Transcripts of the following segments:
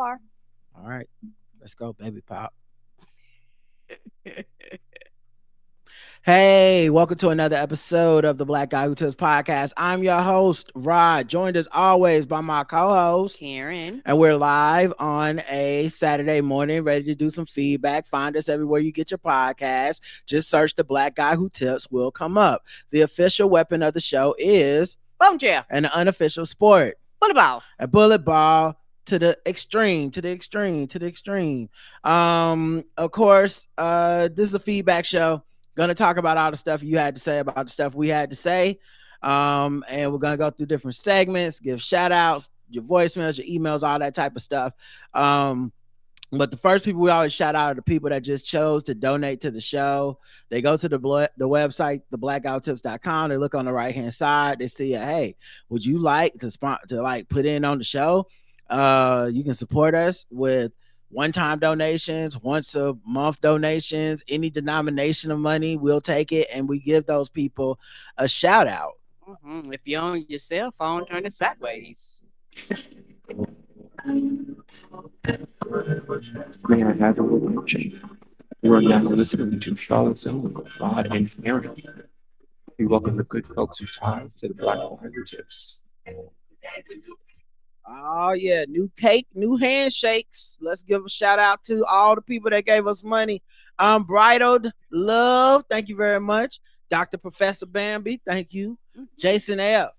are. All right, let's go, baby pop. Hey, welcome to another episode of the Black Guy Who Tells podcast. I'm your host, Rod, joined as always by my co-host, Karen. and we're live on a Saturday morning, ready to do some feedback. Find us everywhere you get your podcast. Just search the Black Guy Who Tips, will come up. The official weapon of the show is Bone chair. an unofficial sport, Bullet ball. a bullet ball to the extreme, to the extreme, to the extreme. Of course, this is a feedback show. Gonna talk about all the stuff you had to say about the stuff we had to say. And we're gonna go through different segments, give shout outs, your voicemails, your emails, all that type of stuff. But the first people we always shout out are the people that just chose to donate to the show. They go to the website, theblackouttips.com. They look on the right hand side. They see, hey, would you like to like put in on the show? You can support us with one-time donations, once a month donations, any denomination of money, we'll take it, and we give those people a shout out. If you're on your cell phone, turn it sideways. May I have a motion? You are now listening to Charlotte's Own Rod and Karen. We welcome the good folks who tithe to the Black Guy Tips. Oh yeah, new cake, new handshakes. Let's give a shout out to all the people that gave us money. Unbridled Love, thank you very much. Dr. Professor Bambi, thank you. Jason F,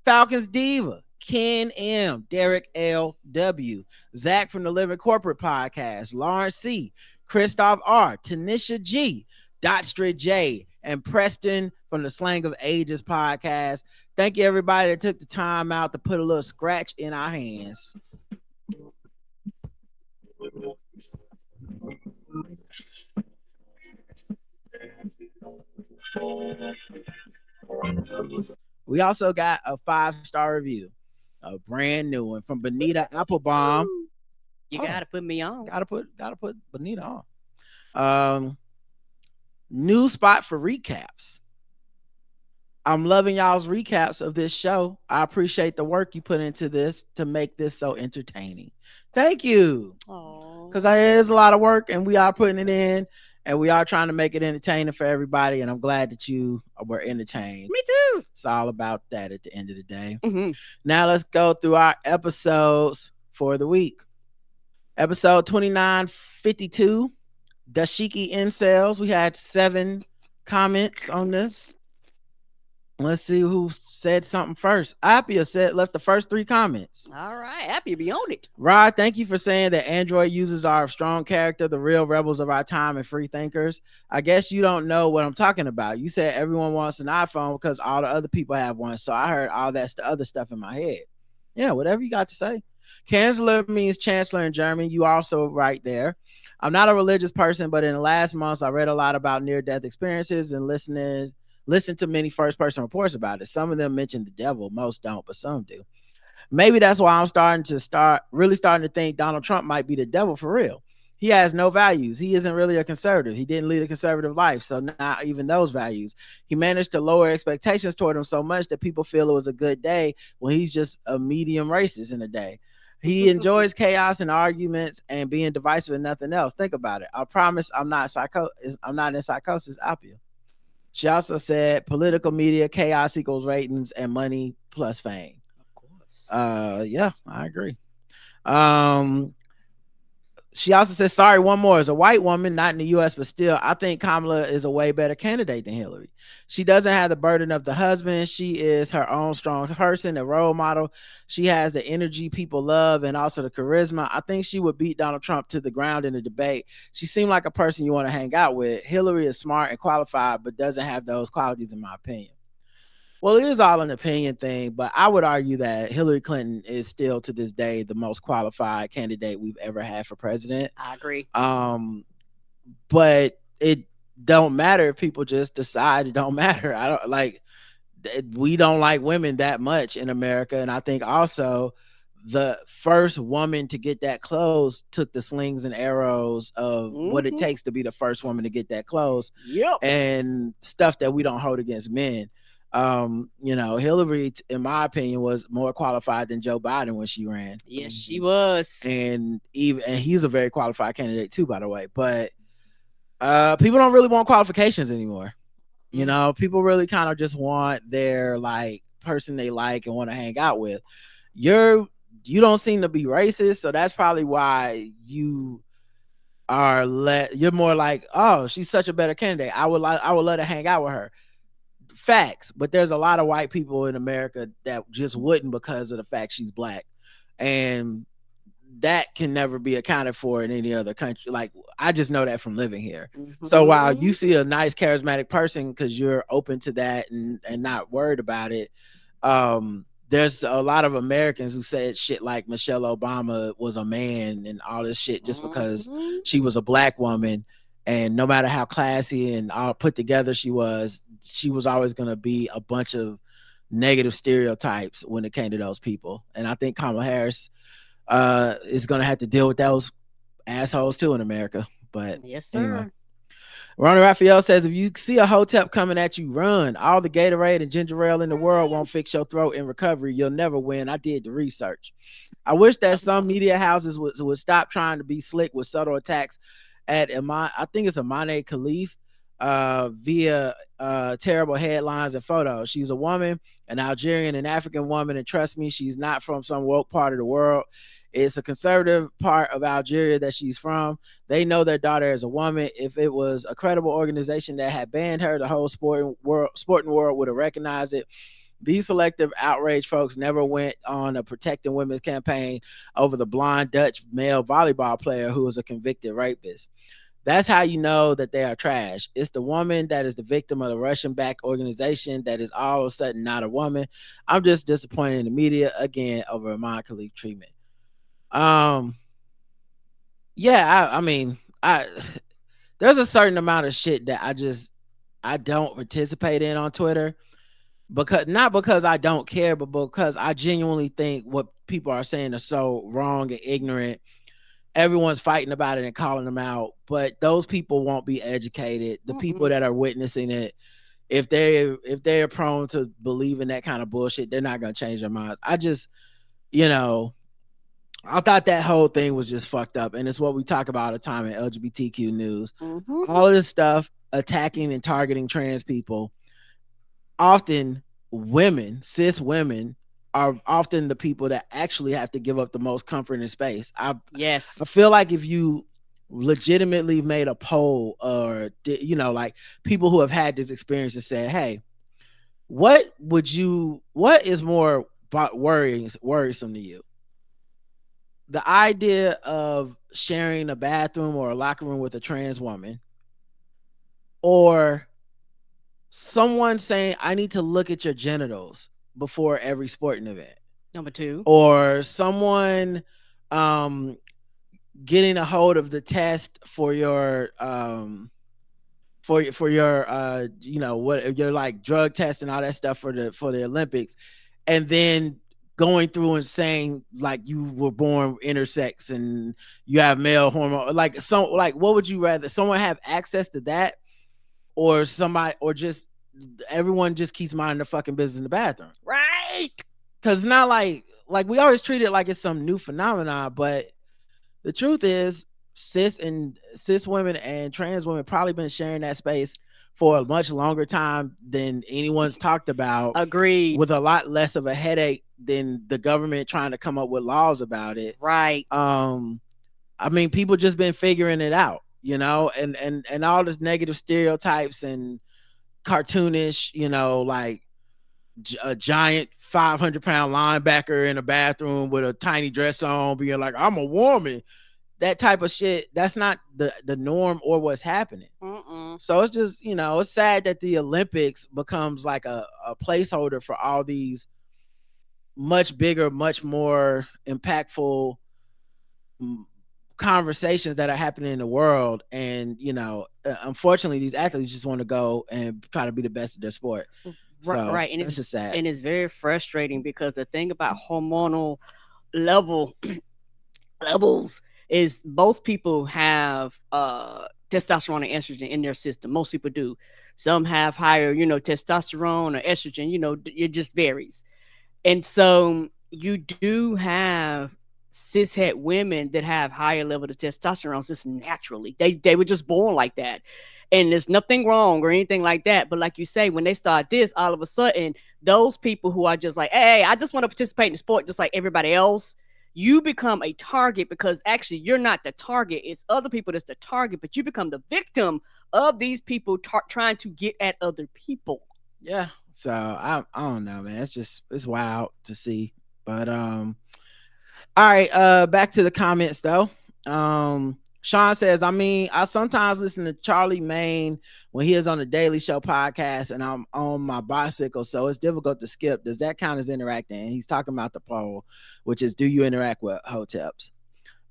Falcons Diva, Ken M, Derek L.W, Zach from the Living Corporate Podcast, Lawrence C, Christoph R, Tanisha G, Dotstrid J, and Preston from the Slang of Ages Podcast. Thank you, everybody that took the time out to put a little scratch in our hands. We also got a 5-star review, a brand new one from Bonita Applebaum. You gotta put me on. Gotta put Bonita on. New spot for recaps. I'm loving y'all's recaps of this show. I appreciate the work you put into this to make this so entertaining. Thank you. Because there's a lot of work, and we are putting it in, and we are trying to make it entertaining for everybody, and I'm glad that you were entertained. Me too. It's all about that at the end of the day. Now let's go through our episodes for the week. Episode 2952, Dashiki Incels. We had 7 comments on this. Let's see who said something first. Appia left the first 3 comments. All right, Appia, be on it. Rod, thank you for saying that Android users are a strong character, the real rebels of our time and free thinkers. I guess you don't know what I'm talking about. You said everyone wants an iPhone because all the other people have one. So I heard all that other stuff in my head. Yeah, whatever you got to say. Chancellor means chancellor in German. You also right there. I'm not a religious person, but in the last months, I read a lot about near-death experiences and listen to many first-person reports about it. Some of them mention the devil. Most don't, but some do. Maybe that's why I'm starting to think Donald Trump might be the devil for real. He has no values. He isn't really a conservative. He didn't lead a conservative life, so not even those values. He managed to lower expectations toward him so much that people feel it was a good day when he's just a medium racist in a day. He enjoys chaos and arguments and being divisive and nothing else. Think about it. I promise I'm not in psychosis. Appia. She also said political media, chaos equals ratings, and money plus fame. Of course. Yeah, I agree. She also says, sorry, one more. As a white woman, not in the U.S., but still, I think Kamala is a way better candidate than Hillary. She doesn't have the burden of the husband. She is her own strong person, a role model. She has the energy people love and also the charisma. I think she would beat Donald Trump to the ground in a debate. She seemed like a person you want to hang out with. Hillary is smart and qualified, but doesn't have those qualities, in my opinion. Well, it is all an opinion thing, but I would argue that Hillary Clinton is still to this day the most qualified candidate we've ever had for president. I agree. But it don't matter if people just decide it don't matter. We don't like women that much in America, and I think also the first woman to get that close took the slings and arrows of what it takes to be the first woman to get that close. Yep. And stuff that we don't hold against men. Hillary, in my opinion, was more qualified than Joe Biden when she ran. Yes, she was. And he's a very qualified candidate too, by the way. But people don't really want qualifications anymore. People really kind of just want their like person they like and want to hang out with. You don't seem to be racist, so that's probably why you're more like, oh, she's such a better candidate. I would let her hang out with her. Facts, but there's a lot of white people in America that just wouldn't because of the fact she's black, and that can never be accounted for in any other country. Like, I just know that from living here. So while you see a nice charismatic person because you're open to that and not worried about it, there's a lot of Americans who said shit like Michelle Obama was a man and all this shit just because she was a black woman, and no matter how classy and all put together she was always going to be a bunch of negative stereotypes when it came to those people. And I think Kamala Harris is going to have to deal with those assholes too in America. But yes, sir. Anyway. Ronnie Raphael says, if you see a hotep coming at you, run. All the Gatorade and ginger ale in the world won't fix your throat in recovery. You'll never win. I did the research. I wish that some media houses would stop trying to be slick with subtle attacks at I think it's Imane Khalif via terrible headlines and photos. She's a woman, an Algerian and African woman, and trust me, she's not from some woke part of the world. It's a conservative part of Algeria that she's from. They know their daughter is a woman. If it was a credible organization that had banned her, the whole sporting world would have recognized it. These selective outrage folks never went on a protecting women's campaign over the blonde Dutch male volleyball player who was a convicted rapist. That's how you know that they are trash. It's the woman that is the victim of the Russian-backed organization that is all of a sudden not a woman. I'm just disappointed in the media again over Imane Khalif treatment. I mean, there's a certain amount of shit that I don't participate in on Twitter, not because I don't care, but because I genuinely think what people are saying are so wrong and ignorant. Everyone's fighting about it and calling them out, but those people won't be educated. The people that are witnessing it, if they're prone to believe in that kind of bullshit, they're not going to change their minds. I thought that whole thing was just fucked up. And it's what we talk about all the time in LGBTQ news. All of this stuff attacking and targeting trans people. Often cis women are often the people that actually have to give up the most comfort and space. I feel like if you legitimately made a poll or, like people who have had this experience and said, hey, what is more worrisome to you? The idea of sharing a bathroom or a locker room with a trans woman, or someone saying, I need to look at your genitals before every sporting event. Number 2. Or someone getting a hold of the test for your what your like drug test and all that stuff for the Olympics, and then going through and saying like you were born intersex and you have male hormone, what would you rather, someone have access to that, or somebody, or just everyone just keeps minding their fucking business in the bathroom, right? Because it's not like we always treat it like it's some new phenomenon, but the truth is cis women and trans women probably been sharing that space for a much longer time than anyone's talked about. Agreed. With a lot less of a headache than the government trying to come up with laws about it. Right. I mean, people just been figuring it out, and all this negative stereotypes and cartoonish, like a giant 500-pound linebacker in a bathroom with a tiny dress on being like, I'm a woman. That type of shit, that's not the norm or what's happening. So it's just, it's sad that the Olympics becomes like a placeholder for all these much bigger, much more impactful conversations that are happening in the world. And, unfortunately, these athletes just want to go and try to be the best at their sport. So, right. And it's just sad. And it's very frustrating because the thing about hormonal levels is most people have testosterone and estrogen in their system. Most people do. Some have higher, testosterone or estrogen. It just varies. And so you do have cishet women that have higher level of testosterone just naturally. They were just born like that. And there's nothing wrong or anything like that. But like you say, when they start this, all of a sudden, those people who are just like, hey, I just want to participate in the sport just like everybody else, you become a target because actually you're not the target. It's other people that's the target, but you become the victim of these people trying to get at other people. Yeah. So I don't know, man. It's wild to see. But all right, back to the comments though. Sean says, I mean, I sometimes listen to Charlie Maine when he is on the Daily Show podcast and I'm on my bicycle, so it's difficult to skip. Does that count as interacting? And he's talking about the poll, which is, do you interact with hoteps?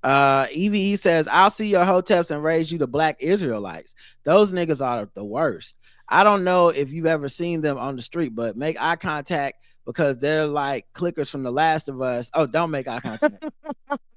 EVE says, I'll see your hoteps and raise you to black Israelites. Those niggas are the worst. I don't know if you've ever seen them on the street, but make eye contact because they're like clickers from The Last of Us. Oh, don't make eye contact.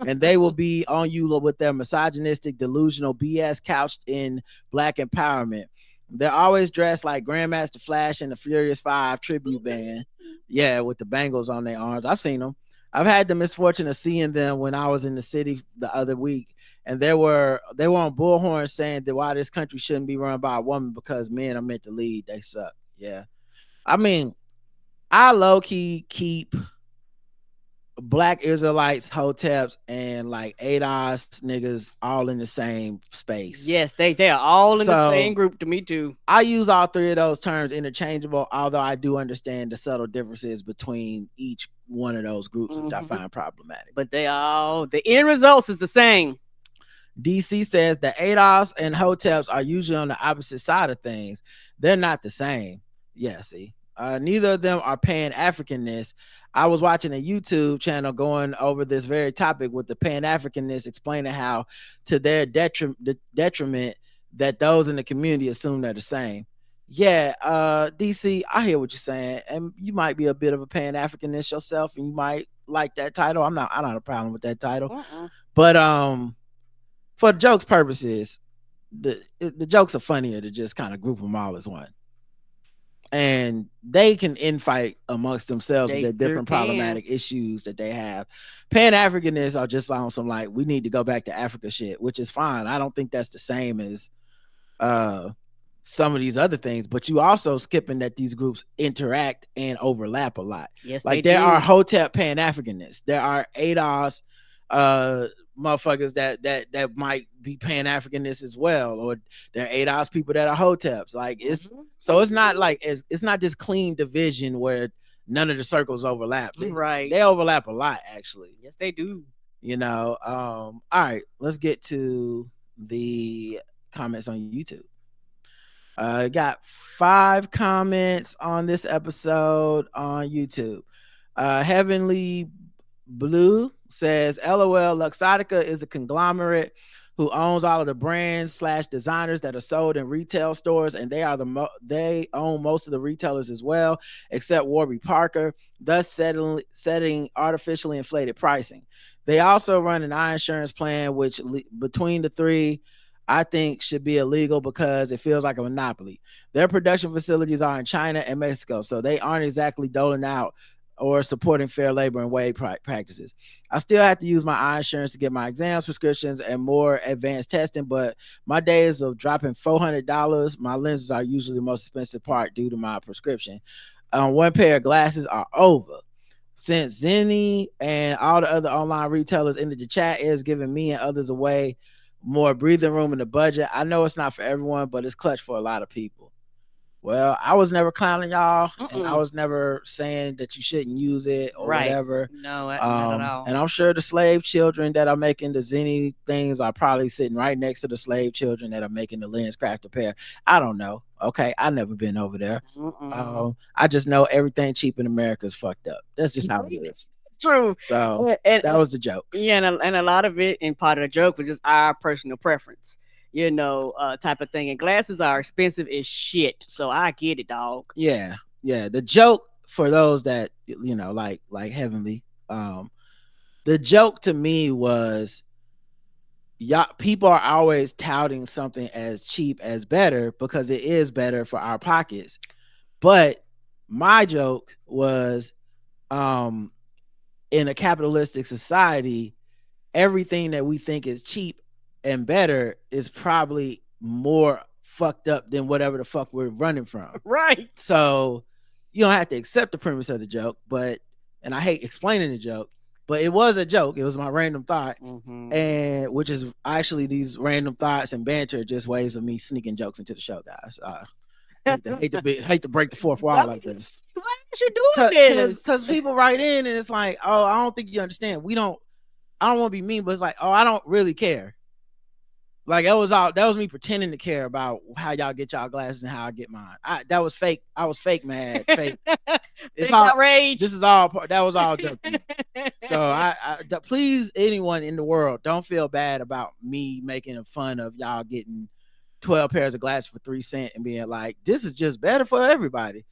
And they will be on you with their misogynistic, delusional BS couched in black empowerment. They're always dressed like Grandmaster Flash and the Furious Five tribute band. Yeah, with the bangles on their arms. I've seen them. I've had the misfortune of seeing them when I was in the city the other week, and they were on bullhorn saying that why this country shouldn't be run by a woman because men are meant to lead. They suck. Yeah, I mean, I low key keep black Israelites, hoteps, and like ADOS niggas all in the same space. Yes, they are all in the same group to me too. I use all three of those terms interchangeable, although I do understand the subtle differences between each one of those groups, which I find problematic. But they all, the end results is the same. DC says the ADOS and hoteps are usually on the opposite side of things. They're not the same. Yeah, see. Neither of them are Pan-Africanists. I was watching a YouTube channel going over this very topic with the Pan-Africanists explaining how to their detriment that those in the community assume they're the same. Yeah, DC, I hear what you're saying, and you might be a bit of a Pan-Africanist yourself, and you might like that title. I'm not a problem with that title, but for jokes purposes, the jokes are funnier to just kind of group them all as one. And they can infight amongst themselves with their different problematic issues that they have. Pan-Africanists are just on some like, we need to go back to Africa shit, which is fine. I don't think that's the same as some of these other things, but you also skipping that these groups interact and overlap a lot. Yes, like there are Hotep Pan-Africanists, there are ADOS motherfuckers that might be Pan-Africanists as well, or there are ADOS people that are hoteps. Like it's so it's not like it's not just clean division where none of the circles overlap. Right, they overlap a lot actually. Yes, they do. All right, let's get to the comments on YouTube. Got 5 comments on this episode on YouTube. Heavenly Blue says, LOL, Luxottica is a conglomerate who owns all of the brands / designers that are sold in retail stores, and they own most of the retailers as well, except Warby Parker, thus setting artificially inflated pricing. They also run an eye insurance plan, which between the three, I think should be illegal because it feels like a monopoly. Their production facilities are in China and Mexico, so they aren't exactly doling out or supporting fair labor and wage practices. I still have to use my eye insurance to get my exams, prescriptions, and more advanced testing, but my days of dropping $400, my lenses are usually the most expensive part due to my prescription. One pair of glasses are over. Since Zenni and all the other online retailers into the chat is giving me and others away more breathing room in the budget. I know it's not for everyone, but it's clutch for a lot of people. Well, I was never clowning y'all, and I was never saying that you shouldn't use it or whatever. No, not at all. And I'm sure the slave children that are making the Zenni things are probably sitting right next to the slave children that are making the lens crafted pair. I don't know. Okay, I've never been over there. I just know everything cheap in America is fucked up. That's just how it is. True. So that was the joke. Yeah, and a lot of it, and part of the joke was just our personal preference, type of thing. And glasses are expensive as shit, so I get it, dog. Yeah. The joke for those that like Heavenly, the joke to me was y'all people are always touting something as cheap as better because it is better for our pockets. But my joke was, um, in a capitalistic society, everything that we think is cheap and better is probably more fucked up than whatever the fuck we're running from. Right. So you don't have to accept the premise of the joke, but and I hate explaining the joke, but it was a joke. It was my random thought, and which is actually these random thoughts and banter just ways of me sneaking jokes into the show, guys. Hate to break the fourth wall like this. Why is you doing this? Because people write in and it's like, oh, I don't think you understand. I don't want to be mean, but it's like, oh, I don't really care. Like that was me pretending to care about how y'all get y'all glasses and how I get mine. That was fake. I was fake mad. Fake. It's Fake all outrage. This is all. That was all joking. So please, anyone in the world, don't feel bad about me making fun of y'all getting 12 pairs of glasses for 3 cents and being like, this is just better for everybody.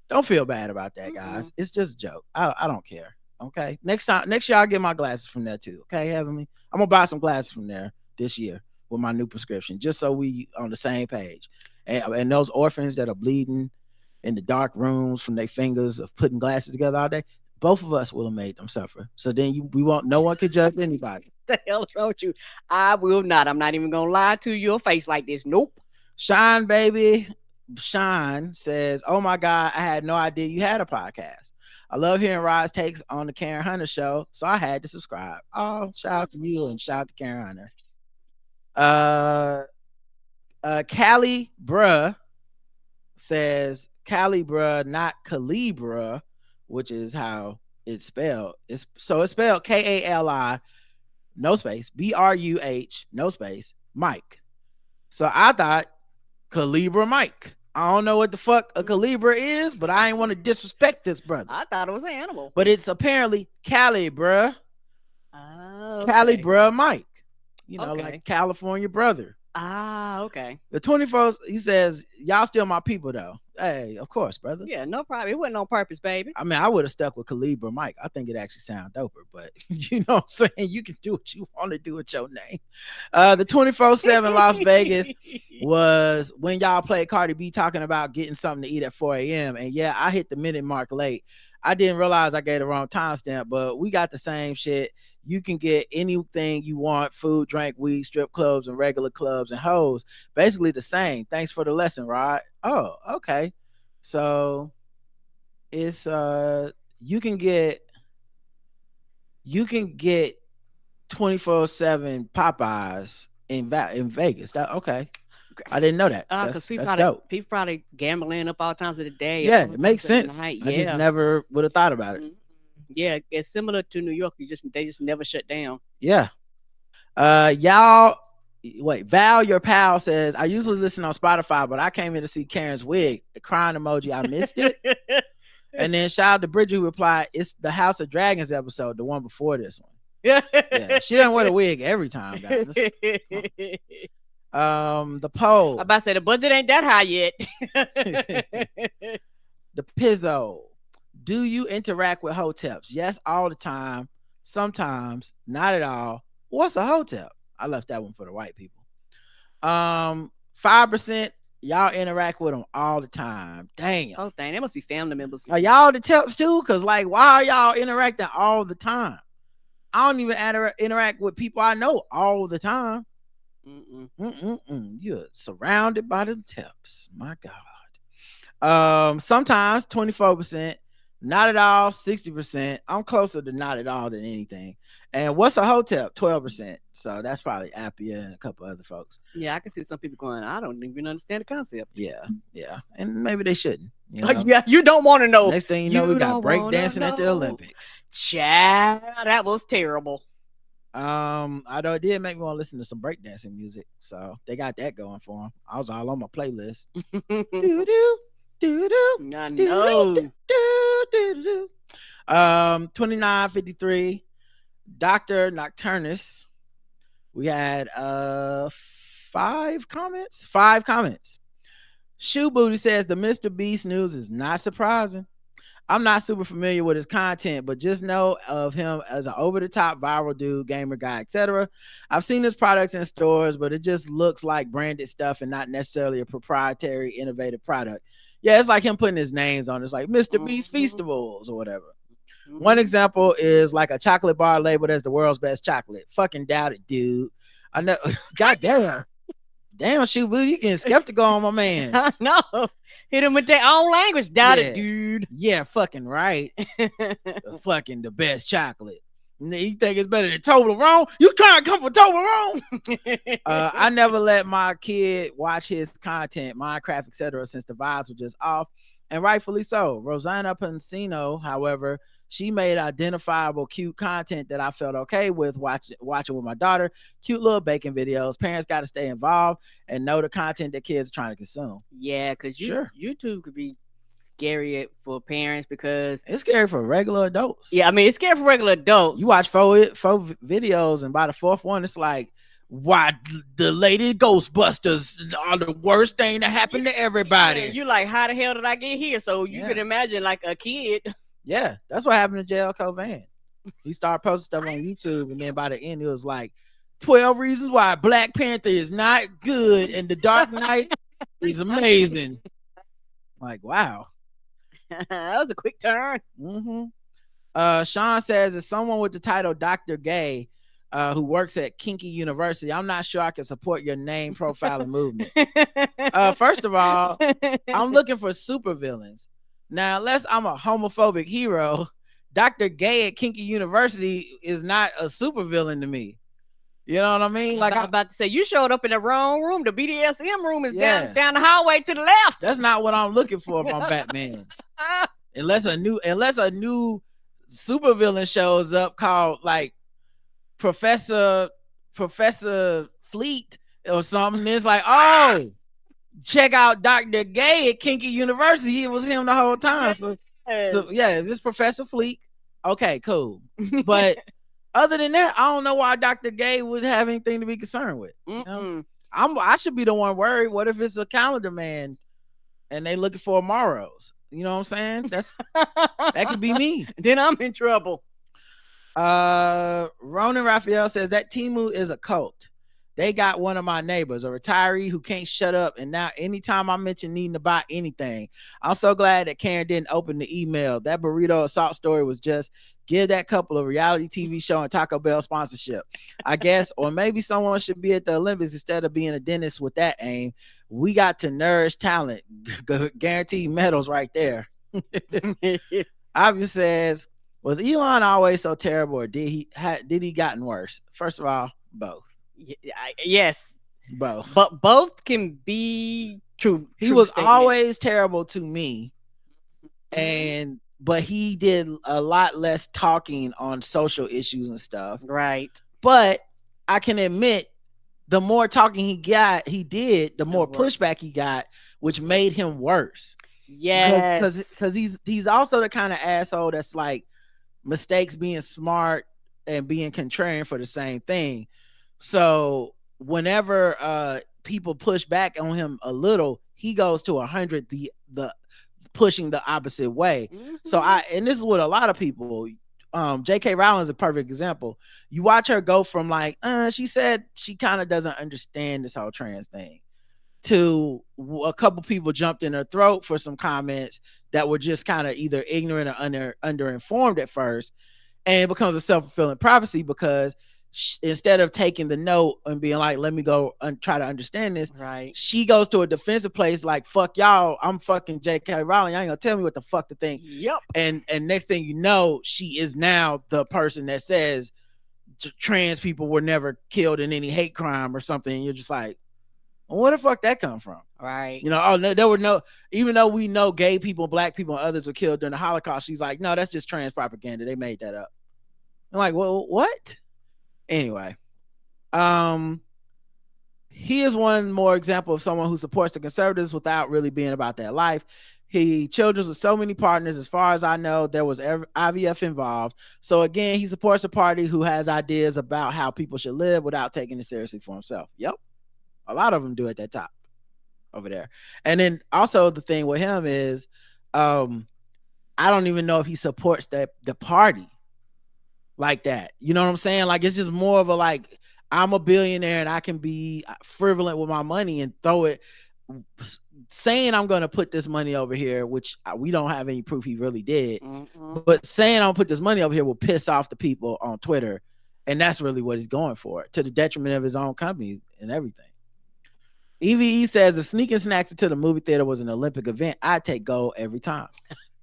Don't feel bad about that, guys. It's just a joke. I don't care. Okay. Next year I'll get my glasses from there too. Okay, Heavenly. I'm gonna buy some glasses from there this year with my new prescription, just so we on the same page. And those orphans that are bleeding in the dark rooms from their fingers of putting glasses together all day, both of us will have made them suffer. So then we won't. No one can judge anybody. What the hell is wrong with you? I will not. I'm not even gonna lie to your face like this. Nope. Shine, baby. Shine says, "Oh my God, I had no idea you had a podcast. I love hearing Rod's takes on the Karen Hunter show, so I had to subscribe." Oh, shout out to you and shout out to Karen Hunter. Callie Bruh says Callie Bruh, not Calibra, which is how it's spelled. It's spelled Kali, no space, Bruh, no space, Mike. So I thought Calibra Mike. I don't know what the fuck a Calibra is, but I ain't want to disrespect this brother. I thought it was an animal. But it's apparently Cali Bruh. Okay. Cali Bruh Mike. You know, like California brother. Okay. The 24th, he says, y'all still my people though. Hey, of course, brother. Yeah, no problem. It wasn't on purpose, baby. I mean, I would have stuck with Calibra Mike. I think it actually sounds doper, but you know what I'm saying? You can do what you want to do with your name. The 24/7 Las Vegas was when y'all played Cardi B talking about getting something to eat at 4 a.m. And yeah, I hit the minute mark late. I didn't realize I gave the wrong timestamp, but we got the same shit. You can get anything you want: food, drink, weed, strip clubs, and regular clubs and hoes. Basically the same. Thanks for the lesson, Rod. Oh, okay. So it's you can get 24/7 Popeyes in Vegas. Okay. I didn't know that. Because people probably gambling up all times of the day. Yeah, it makes sense. Yeah. I just never would have thought about it. Yeah, it's similar to New York. They just never shut down. Yeah. Y'all, wait. Val, your pal, says, I usually listen on Spotify, but I came in to see Karen's wig. The crying emoji, I missed it. And then shout out to Bridget, who replied, it's the House of Dragons episode, the one before this one. Yeah, she doesn't wear the wig every time, guys. The poll. I'm about to say the budget ain't that high yet. The Pizzo. Do you interact with hoteps? Yes, all the time. Sometimes, not at all. What's a hotep? I left that one for the white people. 5%, y'all interact with them all the time. Damn. Oh, dang, they must be family members. Are y'all the teps too? Cause like, why are y'all interacting all the time? I don't even interact with people I know all the time. You're surrounded by the teps. My God. Sometimes 24%, not at all, 60%. I'm closer to not at all than anything. And what's a hotep? 12%. So that's probably Appia and a couple other folks. Yeah, I can see some people going, I don't even understand the concept. Yeah. And maybe they shouldn't. You know? Yeah, you don't want to know. Next thing you know, we got breakdancing at the Olympics. Child, that was terrible. I know it did make me want to listen to some breakdancing music. So they got that going for them. I was all on my playlist. I know. 2953. Dr. Nocturnus. We had 5 comments. Shoe Booty says the Mr. Beast news is not surprising. I'm not super familiar with his content, but just know of him as an over-the-top viral dude, gamer guy, etc. I've seen his products in stores, but it just looks like branded stuff and not necessarily a proprietary, innovative product. Yeah, it's like him putting his names on it. It's like Mr. Beast Feastables or whatever. One example is like a chocolate bar labeled as the world's best chocolate. Fucking doubt it, dude. I know. God damn. Damn, shoot, you getting skeptical on my man. No, hit him with their own language. Doubt Yeah. it, dude. Yeah, fucking right. Fucking the best chocolate. You think it's better than Toblerone? You trying to come for Toblerone? I never let my kid watch his content, Minecraft, etc., since the vibes were just off, and rightfully so. Rosanna Pansino, however, she made identifiable, cute content that I felt okay with watching with my daughter. Cute little baking videos. Parents got to stay involved and know the content that kids are trying to consume. Yeah, because YouTube could be scary for parents because it's scary for regular adults. Yeah, I mean, it's scary for regular adults. You watch four videos, and by the fourth one, it's like, why the lady Ghostbusters are the worst thing that happened to everybody. Yeah, you like, how the hell did I get here? So you can imagine like a kid. Yeah, that's what happened to JL Covan. He started posting stuff on YouTube, and then by the end, it was like 12 reasons why Black Panther is not good and The Dark Knight is amazing. Like, wow. That was a quick turn. Sean says, as someone with the title Dr. Gay, who works at Kinky University, I'm not sure I can support your name, profile, and movement. First of all, I'm looking for supervillains. Now, unless I'm a homophobic hero, Dr. Gay at Kinky University is not a supervillain to me. You know what I mean? Like, I'm about to say, you showed up in the wrong room. The BDSM room is down the hallway to the left. That's not what I'm looking for if I'm Batman. Unless a new supervillain shows up called like Professor Fleet or something. It's like, oh, check out Dr. Gay at Kinky University. It was him the whole time. So yeah, if it's Professor Fleet, okay, cool. But other than that, I don't know why Dr. Gay would have anything to be concerned with. You know? I should be the one worried. What if it's a calendar man and they looking for Amaros? You know what I'm saying? That could be me. Then I'm in trouble. Ronan Raphael says that Temu is a cult. They got one of my neighbors, a retiree who can't shut up, and now anytime I mention needing to buy anything, I'm so glad that Karen didn't open the email. That burrito assault story was just give that couple a reality TV show and Taco Bell sponsorship, I guess, or maybe someone should be at the Olympics instead of being a dentist with that aim. We got to nourish talent, guaranteed medals right there. Obvious says, was Elon always so terrible, or did he gotten worse? First of all, both. Yes, both. But both can be true. He was always terrible to me, but he did a lot less talking on social issues and stuff. Right. But I can admit, the more talking he did, the more pushback he got, which made him worse. Yes, because he's also the kind of asshole that's like mistakes being smart and being contrarian for the same thing. So whenever people push back on him a little, he goes to 100, the pushing the opposite way. So and this is what a lot of people, J.K. Rowling is a perfect example. You watch her go from like, she said she kind of doesn't understand this whole trans thing, to a couple people jumped in her throat for some comments that were just kind of either ignorant or underinformed at first, and it becomes a self-fulfilling prophecy because instead of taking the note and being like, let me go and try to understand this, right, she goes to a defensive place like, fuck y'all, I'm fucking J.K. Rowling, y'all ain't gonna tell me what the fuck to think. Yep. And next thing you know, she is now the person that says trans people were never killed in any hate crime or something, and you're just like, well, where the fuck that come from? Right. You know, there were no, even though we know gay people, black people, and others were killed during the Holocaust, she's like, no, that's just trans propaganda, they made that up. I'm like, well, what? Anyway, he is one more example of someone who supports the conservatives without really being about that life. He children with so many partners. As far as I know, there was IVF involved. So again, he supports a party who has ideas about how people should live without taking it seriously for himself. Yep. A lot of them do at that top over there. And then also the thing with him is, I don't even know if he supports the party like that. You know what I'm saying? Like it's just more of a like I'm a billionaire and I can be frivolent with my money and throw it. Saying I'm going to put this money over here, which we don't have any proof he really did, but saying I'm gonna put this money over here will piss off the people on Twitter, and that's really what he's going for, to the detriment of his own company and everything. EVE says if sneaking snacks into the movie theater was an Olympic event, I'd take gold every time.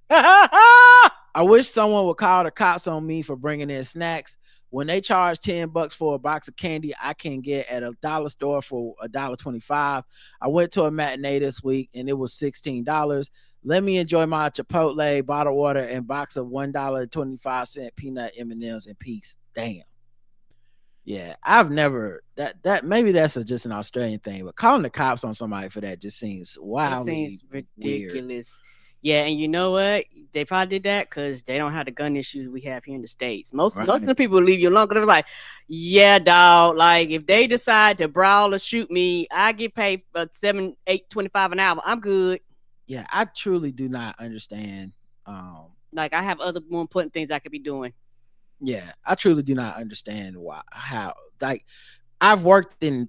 I wish someone would call the cops on me for bringing in snacks. When they charge $10 for a box of candy, I can get at a dollar store for $1.25. I went to a matinee this week and it was $16. Let me enjoy my Chipotle, bottled water, and box of $1.25 peanut M&Ms in peace. Damn. Yeah, I've never that maybe that's just an Australian thing, but calling the cops on somebody for that just seems wildly ridiculous. Weird. Yeah, and you know what? They probably did that because they don't have the gun issues we have here in the States. Most of the people leave you alone because they're like, yeah, dog. Like if they decide to brawl or shoot me, I get paid for $7, $8, $25 an hour. I'm good. Yeah, I truly do not understand. Like I have other more important things I could be doing. Yeah, I truly do not understand how like I've worked in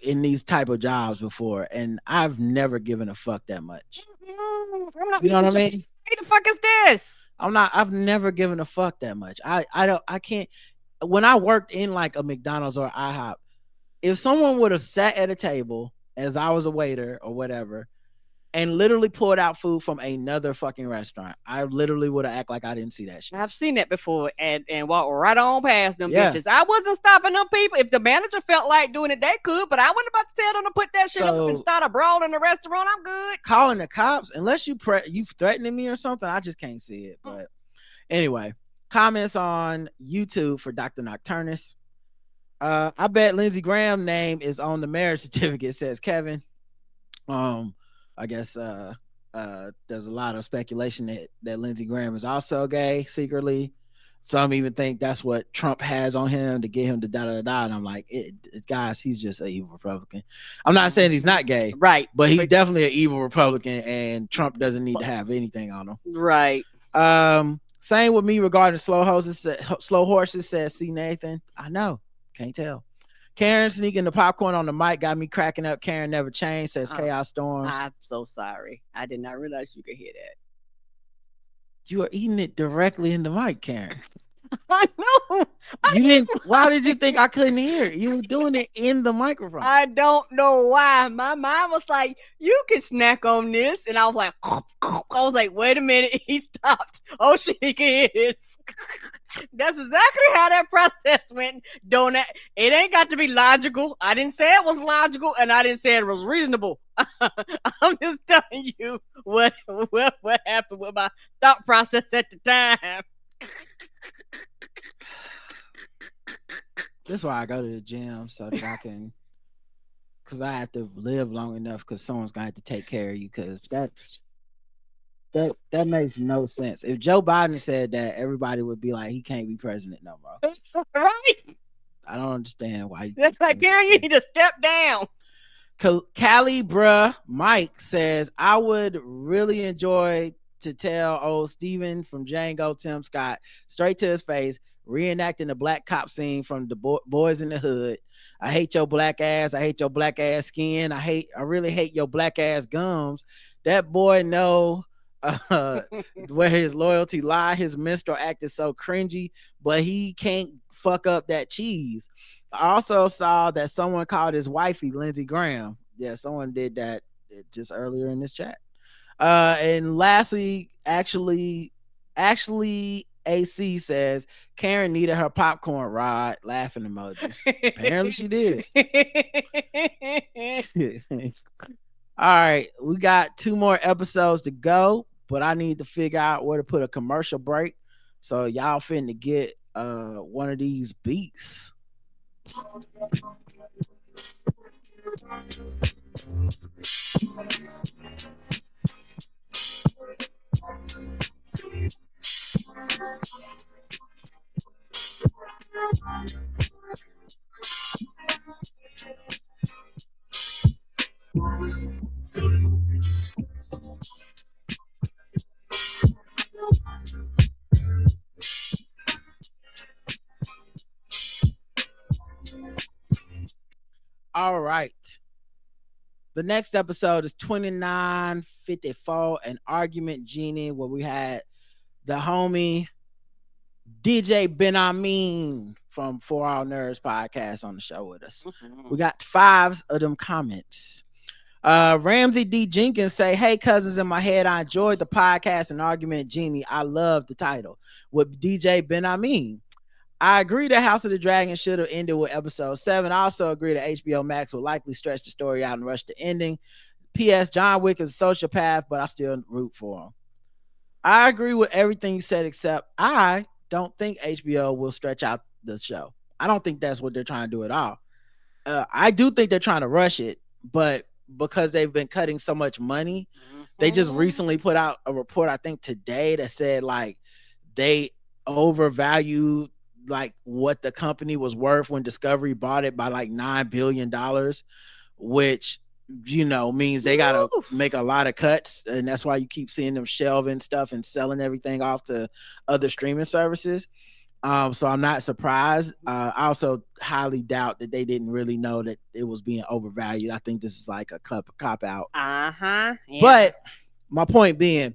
these type of jobs before, and I've never given a fuck that much. I'm not. You know what I mean? Hey, the fuck is this? I've never given a fuck that much. I can't. When I worked in like a McDonald's or IHOP, if someone would have sat at a table as I was a waiter or whatever, and literally poured out food from another fucking restaurant, I literally would have act like I didn't see that shit. I've seen that before and walk right on past them bitches. I wasn't stopping them people. If the manager felt like doing it, they could, but I wasn't about to tell them to put that shit up and start a brawl in the restaurant. I'm good. Calling the cops, unless you threatening me or something, I just can't see it. But anyway, comments on YouTube for Dr. Nocturnus. I bet Lindsey Graham's name is on the marriage certificate, says Kevin. I guess there's a lot of speculation that Lindsey Graham is also gay secretly. Some even think that's what Trump has on him to get him to da-da-da-da. And I'm like, guys, he's just an evil Republican. I'm not saying he's not gay. Right. But he's definitely an evil Republican, and Trump doesn't need to have anything on him. Right. Same with me regarding slow horses, says C. Nathan. I know. Can't tell. Karen sneaking the popcorn on the mic got me cracking up. Karen never changed, says Chaos Storms. I'm so sorry. I did not realize you could hear that. You are eating it directly in the mic, Karen. I know. You didn't. Why did you think I couldn't hear it? You were doing it in the microphone. I don't know why. My mind was like, you can snack on this. And I was like, wait a minute. He stopped. Oh shit, he can hear this. That's exactly how that process went. It ain't got to be logical. I didn't say it was logical, and I didn't say it was reasonable. I'm just telling you what happened with my thought process at the time. That's why I go to the gym, so that I can, because I have to live long enough, because someone's gonna have to take care of you, because that makes no sense. If Joe Biden said that, everybody would be like, he can't be president no more. Right? I don't understand why. That's like, Karen, you need to step down. Cali bruh Mike says, I would really enjoy to tell old Steven from Django Tim Scott straight to his face, reenacting the black cop scene from the Boys in the Hood. I hate your black ass. I hate your black ass skin. I really hate your black ass gums. That boy know where his loyalty lie. His minstrel act is so cringy, but he can't fuck up that cheese. I also saw that someone called his wifey Lindsey Graham. Yeah, someone did that just earlier in this chat. And lastly, actually AC says Karen needed her popcorn rod. Laughing emojis. Apparently she did. All right, we got 2 more episodes to go, but I need to figure out where to put a commercial break. So y'all finna get one of these beats. right. The next episode is 2954, an argument genie, where we had the homie DJ Ben Amin from For All Nerds podcast on the show with us. We got 5 of them comments. Ramsey D. Jenkins say, hey, cousins, in my head, I enjoyed the podcast and argument genie. I love the title with DJ Ben Amin. I agree that House of the Dragon should have ended with episode 7. I also agree that HBO Max will likely stretch the story out and rush the ending. P.S. John Wick is a sociopath, but I still root for him. I agree with everything you said, except I don't think HBO will stretch out the show. I don't think that's what they're trying to do at all. I do think they're trying to rush it, but because they've been cutting so much money, they just recently put out a report, I think today, that said like they overvalued like what the company was worth when Discovery bought it by like $9 billion, which, you know, means they got to make a lot of cuts. And that's why you keep seeing them shelving stuff and selling everything off to other streaming services. So I'm not surprised. I also highly doubt that they didn't really know that it was being overvalued. I think this is like a cop out. Yeah. But my point being,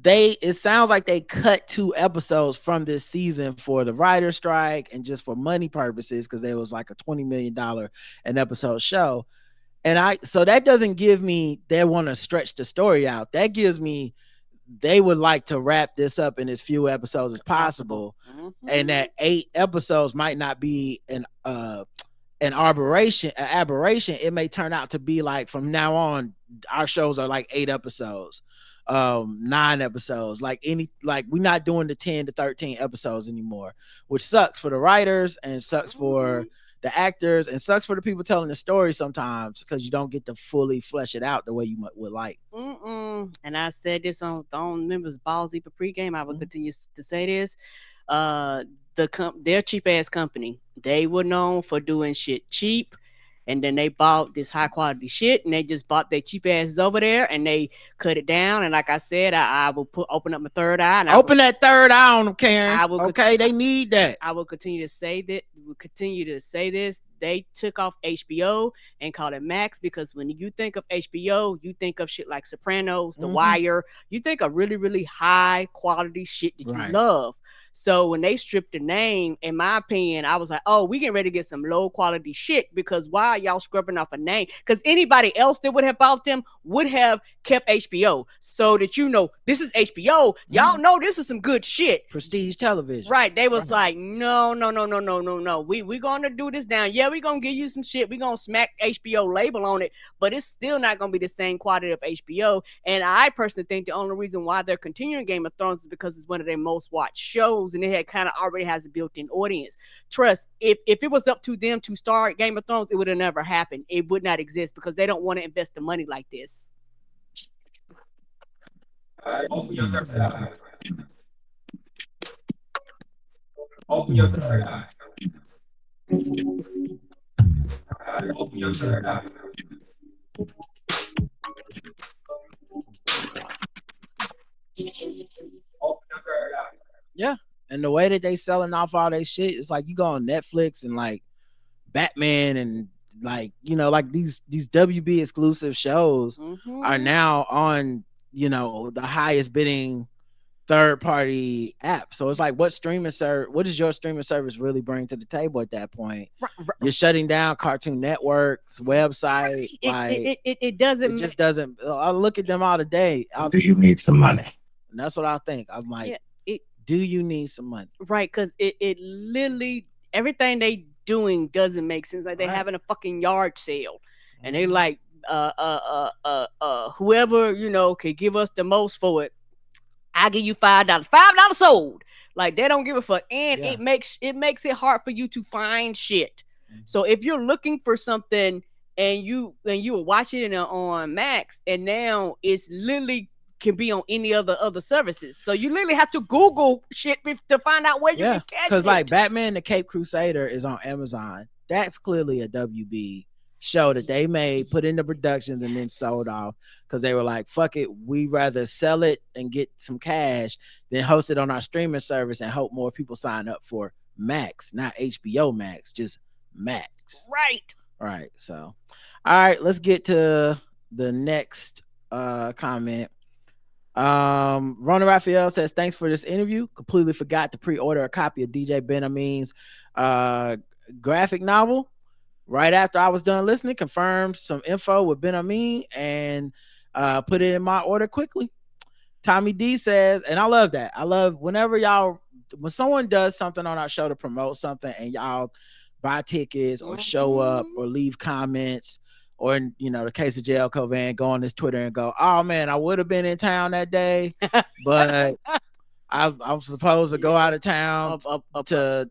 it sounds like they cut 2 episodes from this season for the writer's strike and just for money purposes, because there was like a $20 million an episode show. And so that doesn't give me they want to stretch the story out. That gives me they would like to wrap this up in as few episodes as possible. And that 8 episodes might not be an aberration. It may turn out to be like, from now on, our shows are like 8 episodes, 9 episodes, like we're not doing the 10 to 13 episodes anymore, which sucks for the writers and sucks for the actors and sucks for the people telling the story sometimes, because you don't get to fully flesh it out the way you would like. And I said this on members Ballsy for pregame. I will continue to say this. Their cheap ass company, they were known for doing shit cheap, and then they bought this high quality shit, and they just bought their cheap asses over there, and they cut it down. And like I said, I will open up my third eye. And that third eye on them, Karen. They need that. I will continue to say that. We'll continue to say this. They took off HBO and called it Max, because when you think of HBO, you think of shit like Sopranos, The Wire. You think of really, really high quality shit that you love. So when they stripped the name, in my opinion, I was like, oh, we getting ready to get some low quality shit, because why are y'all scrubbing off a name? Because anybody else that would have bought them would have kept HBO, so that, you know, this is HBO. Y'all know this is some good shit. Prestige television. Right. They was like, no. We're going to do this down. Yeah, we're going to give you some shit. We're going to smack HBO label on it, but it's still not going to be the same quality of HBO. And I personally think the only reason why they're continuing Game of Thrones is because it's one of their most watched shows, and it had kind of already has a built-in audience. Trust, if it was up to them to start Game of Thrones, it would have never happened. It would not exist, because they don't want to invest the money like this. Open your third eye. Open your third eye. Open your third eye. Yeah. And the way that they selling off all their shit, it's like you go on Netflix and like Batman and like, you know, like these WB exclusive shows are now on, you know, the highest bidding third party app. So it's like, what does your streaming service really bring to the table at that point? You're shutting down Cartoon Network's website. It just doesn't. I look at them all day. Do you need some money? And that's what I think. I'm like, do you need some money? Right, because it literally, everything they doing doesn't make sense. Like they having a fucking yard sale, and they like whoever, you know, can give us the most for it, I give you $5 sold. Like they don't give a fuck. And it makes it hard for you to find shit. So if you're looking for something and you were watching it on Max, and now it's literally can be on any other services. So you literally have to Google shit to find out where you can catch it. Because like Batman the Cape Crusader is on Amazon. That's clearly a WB show that they made, put into productions, and then sold off, because they were like, fuck it, we rather sell it and get some cash than host it on our streaming service and hope more people sign up for Max, not HBO Max, just Max. Right. So, all right, let's get to the next comment. Rona Raphael says, thanks for this interview. Completely forgot to pre-order a copy of DJ Ben Amin's uh graphic novel. Right after I was done listening, confirmed some info with Ben Amin and put it in my order quickly. Tommy D says, and I love that. I love whenever y'all, when someone does something on our show to promote something and y'all buy tickets or show up or leave comments, or in, you know, the case of JL Covan, go on his Twitter and go, oh man, I would have been in town that day, but I'm supposed to go out of town to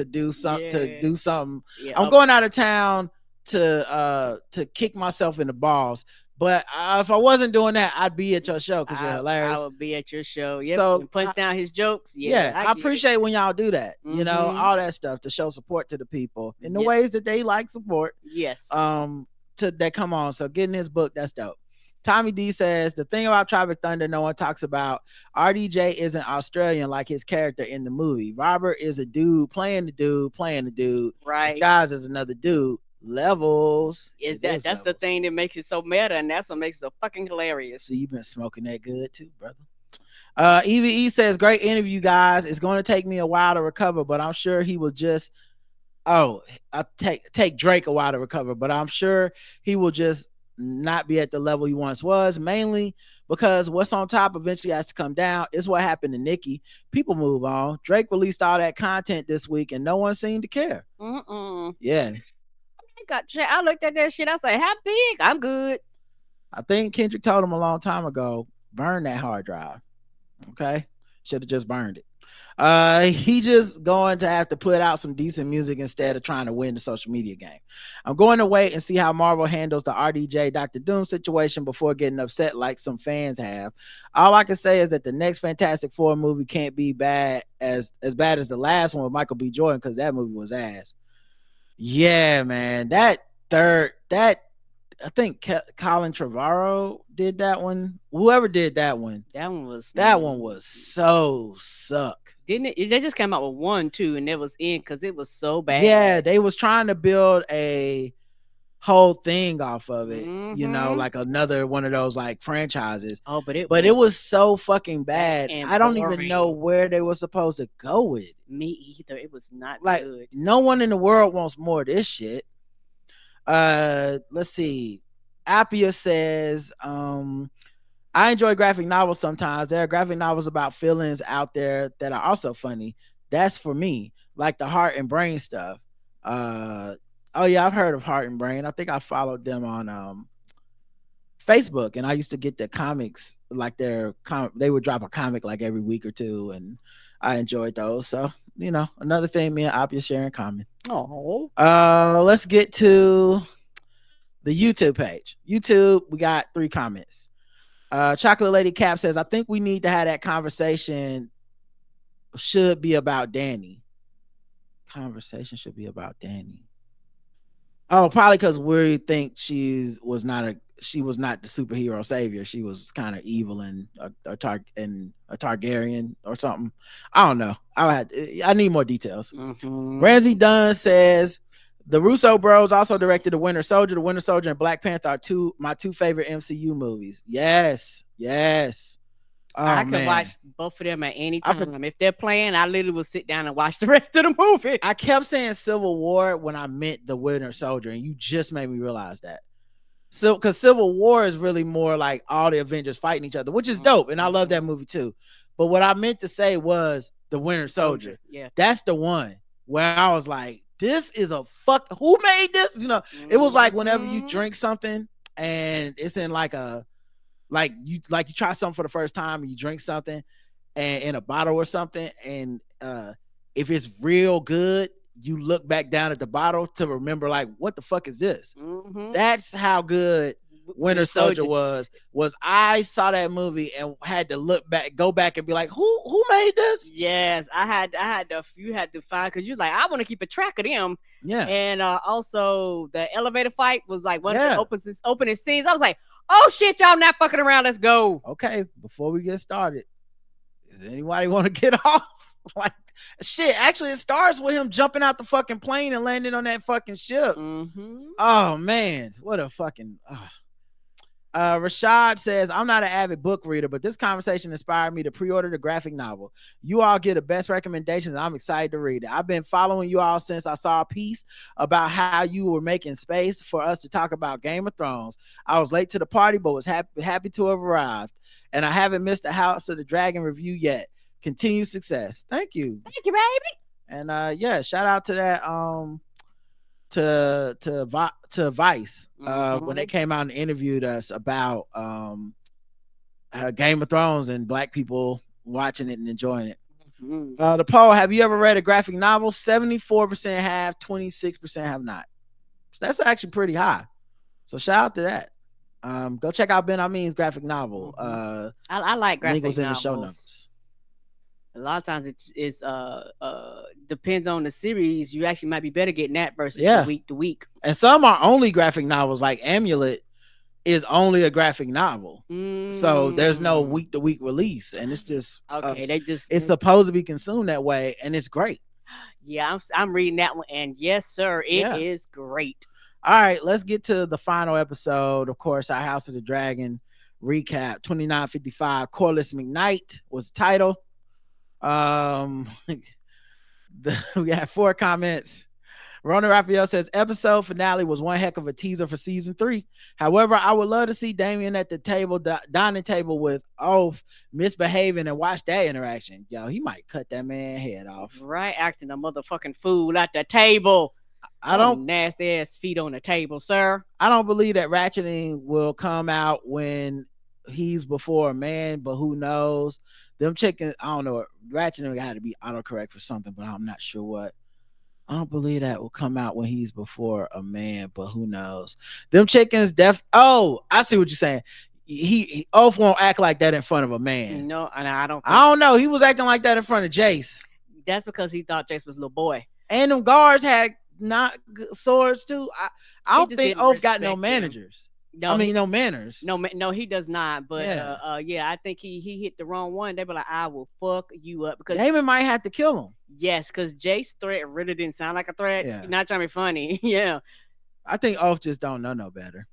do something. To do something. I'm going out of town to kick myself in the balls. But if I wasn't doing that, I'd be at your show because you're hilarious. I would be at your show. Yep. So punch down his jokes. Yeah, I appreciate when y'all do that. You know, all that stuff to show support to the people in the ways that they like support. Yes. To that come on. So getting his book, that's dope. Tommy D says, the thing about Tropic Thunder no one talks about, RDJ isn't Australian like his character in the movie. Robert is a dude playing the dude. Right. Guys is another dude. Levels. That's levels. The thing that makes it so meta, and that's what makes it so fucking hilarious. So you've been smoking that good too, brother. EVE says, great interview, guys. It's going to take me a while to recover, but I'm sure he will just I take Drake a while to recover, but I'm sure he will just not be at the level he once was, mainly because what's on top eventually has to come down. It's what happened to Nicki. People move on. Drake released all that content this week and no one seemed to care. Yeah. I looked at that shit. I was like, how big? I'm good. I think Kendrick told him a long time ago, burn that hard drive. Okay. Should have just burned it. He just going to have to put out some decent music instead of trying to win the social media game. I'm going to wait and see how Marvel handles the RDJ Dr. Doom situation before getting upset like some fans have. All I can say is that the next Fantastic Four movie can't be bad as bad as the last one with Michael B. Jordan, because that movie was ass. Yeah, man. I think Colin Trevorrow did that one. Whoever did that one. That one was so suck. Didn't it? They just came out with 1, 2, and it was in because it was so bad. Yeah, they was trying to build a whole thing off of it. You know, like another one of those like franchises. Oh, but it was so fucking bad. I don't even know where they were supposed to go with it. Me either. It was not like good. No one in the world wants more of this shit. Let's see. Appia says, I enjoy graphic novels sometimes. There are graphic novels about feelings out there that are also funny. That's for me, like the Heart and Brain stuff. Oh yeah, I've heard of Heart and Brain. I think I followed them on Facebook, and I used to get the comics, like they would drop a comic like every week or two, and I enjoyed those. So, you know, another thing me and Appia share in common. Oh. Let's get to the YouTube page. YouTube, we got 3 comments. Chocolate Lady Cap says, I think we need to have that conversation should be about Danny. Conversation should be about Danny. Oh, probably because we think she was not the superhero savior. She was kind of evil and a Targaryen or something. I don't know. I need more details. Ramsey Dunn says, the Russo bros also directed The Winter Soldier. The Winter Soldier and Black Panther are my two favorite MCU movies. Yes. I can watch both of them at any time. If they're playing, I literally will sit down and watch the rest of the movie. I kept saying Civil War when I meant The Winter Soldier, and you just made me realize that. So, because Civil War is really more like all the Avengers fighting each other, which is dope, and I love that movie too. But what I meant to say was The Winter Soldier. Yeah, that's the one where I was like, "This is a fuck. Who made this?" You know, it was like whenever you drink something and it's in like a you try something for the first time and you drink something and in a bottle or something, and if it's real good, you look back down at the bottle to remember like, what the fuck is this? That's how good Winter Soldier was I saw that movie and had to go back and be like, who made this? Yes, you had to find, because you're like, I want to keep a track of them. Yeah. And also the elevator fight was like one of the opening scenes. I was like, oh shit, y'all not fucking around, let's go. Okay, before we get started, does anybody want to get off? Like, Shit, actually, it starts with him jumping out the fucking plane and landing on that fucking ship. Oh man, what a fucking. Rashad says, I'm not an avid book reader, but this conversation inspired me to pre-order the graphic novel. You all get the best recommendations, and I'm excited to read it. I've been following you all since I saw a piece about how you were making space for us to talk about Game of Thrones. I was late to the party, but was happy to have arrived. And I haven't missed a House of the Dragon review yet. Continued success. Thank you. Thank you, baby. And yeah, shout out to that to Vice when they came out and interviewed us about Game of Thrones and black people watching it and enjoying it. The poll, have you ever read a graphic novel? 74% have, 26% have not. So that's actually pretty high. So shout out to that. Go check out Ben Amin's graphic novel. I like graphic link was in the novels. show notes. A lot of times it's depends on the series. You actually might be better getting that versus the week to week. And some are only graphic novels, like Amulet is only a graphic novel. So there's no week to week release, and it's just it's supposed to be consumed that way, and it's great. Yeah, I'm reading that one, and yes, sir, it is great. All right, let's get to the final episode. Of course, our House of the Dragon recap. 2955 Corliss McKnight was the title. We had 4 comments. Rona Raphael says episode finale was one heck of a teaser for season 3. However, I would love to see Damien at the table, dining table with Oath misbehaving and watch that interaction. Yo, he might cut that man head off. Right, acting a motherfucking fool at the table. I don't nasty ass feet on the table, sir. I don't believe that ratcheting will come out when he's before a man, but who knows? Them chickens, I don't know. Ratcheting got to be autocorrect for something, but I'm not sure what. I don't believe that will come out when he's before a man, but who knows? Them chickens Oh, I see what you're saying. He Oath won't act like that in front of a man. No, and I don't know. He was acting like that in front of Jace. That's because he thought Jace was a little boy. And them guards had not swords too. I don't think Oath got no managers. No, no manners. No, he does not. But I think he hit the wrong one. They be like, I will fuck you up, because Damon might have to kill him. Yes, because Jace's threat really didn't sound like a threat. Yeah. Not trying to be funny. Yeah, I think Oath just don't know no better.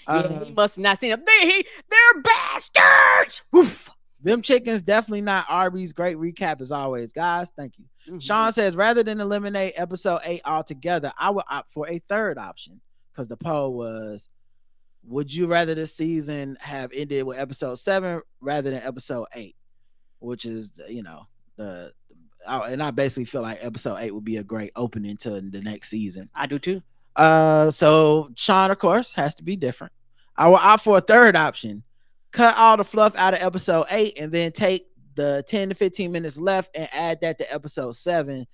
He must not seen them. They're bastards. Oof. Them chickens definitely not Arby's. Great recap as always, guys. Thank you. Sean says, rather than eliminate episode 8 altogether, I would opt for a third option, because the poll was, would you rather this season have ended with episode 7 rather than episode 8, which is, and I basically feel like episode 8 would be a great opening to the next season. I do too. So Sean, of course, has to be different. I will opt for a third option. Cut all the fluff out of episode 8 and then take the 10 to 15 minutes left and add that to episode 7.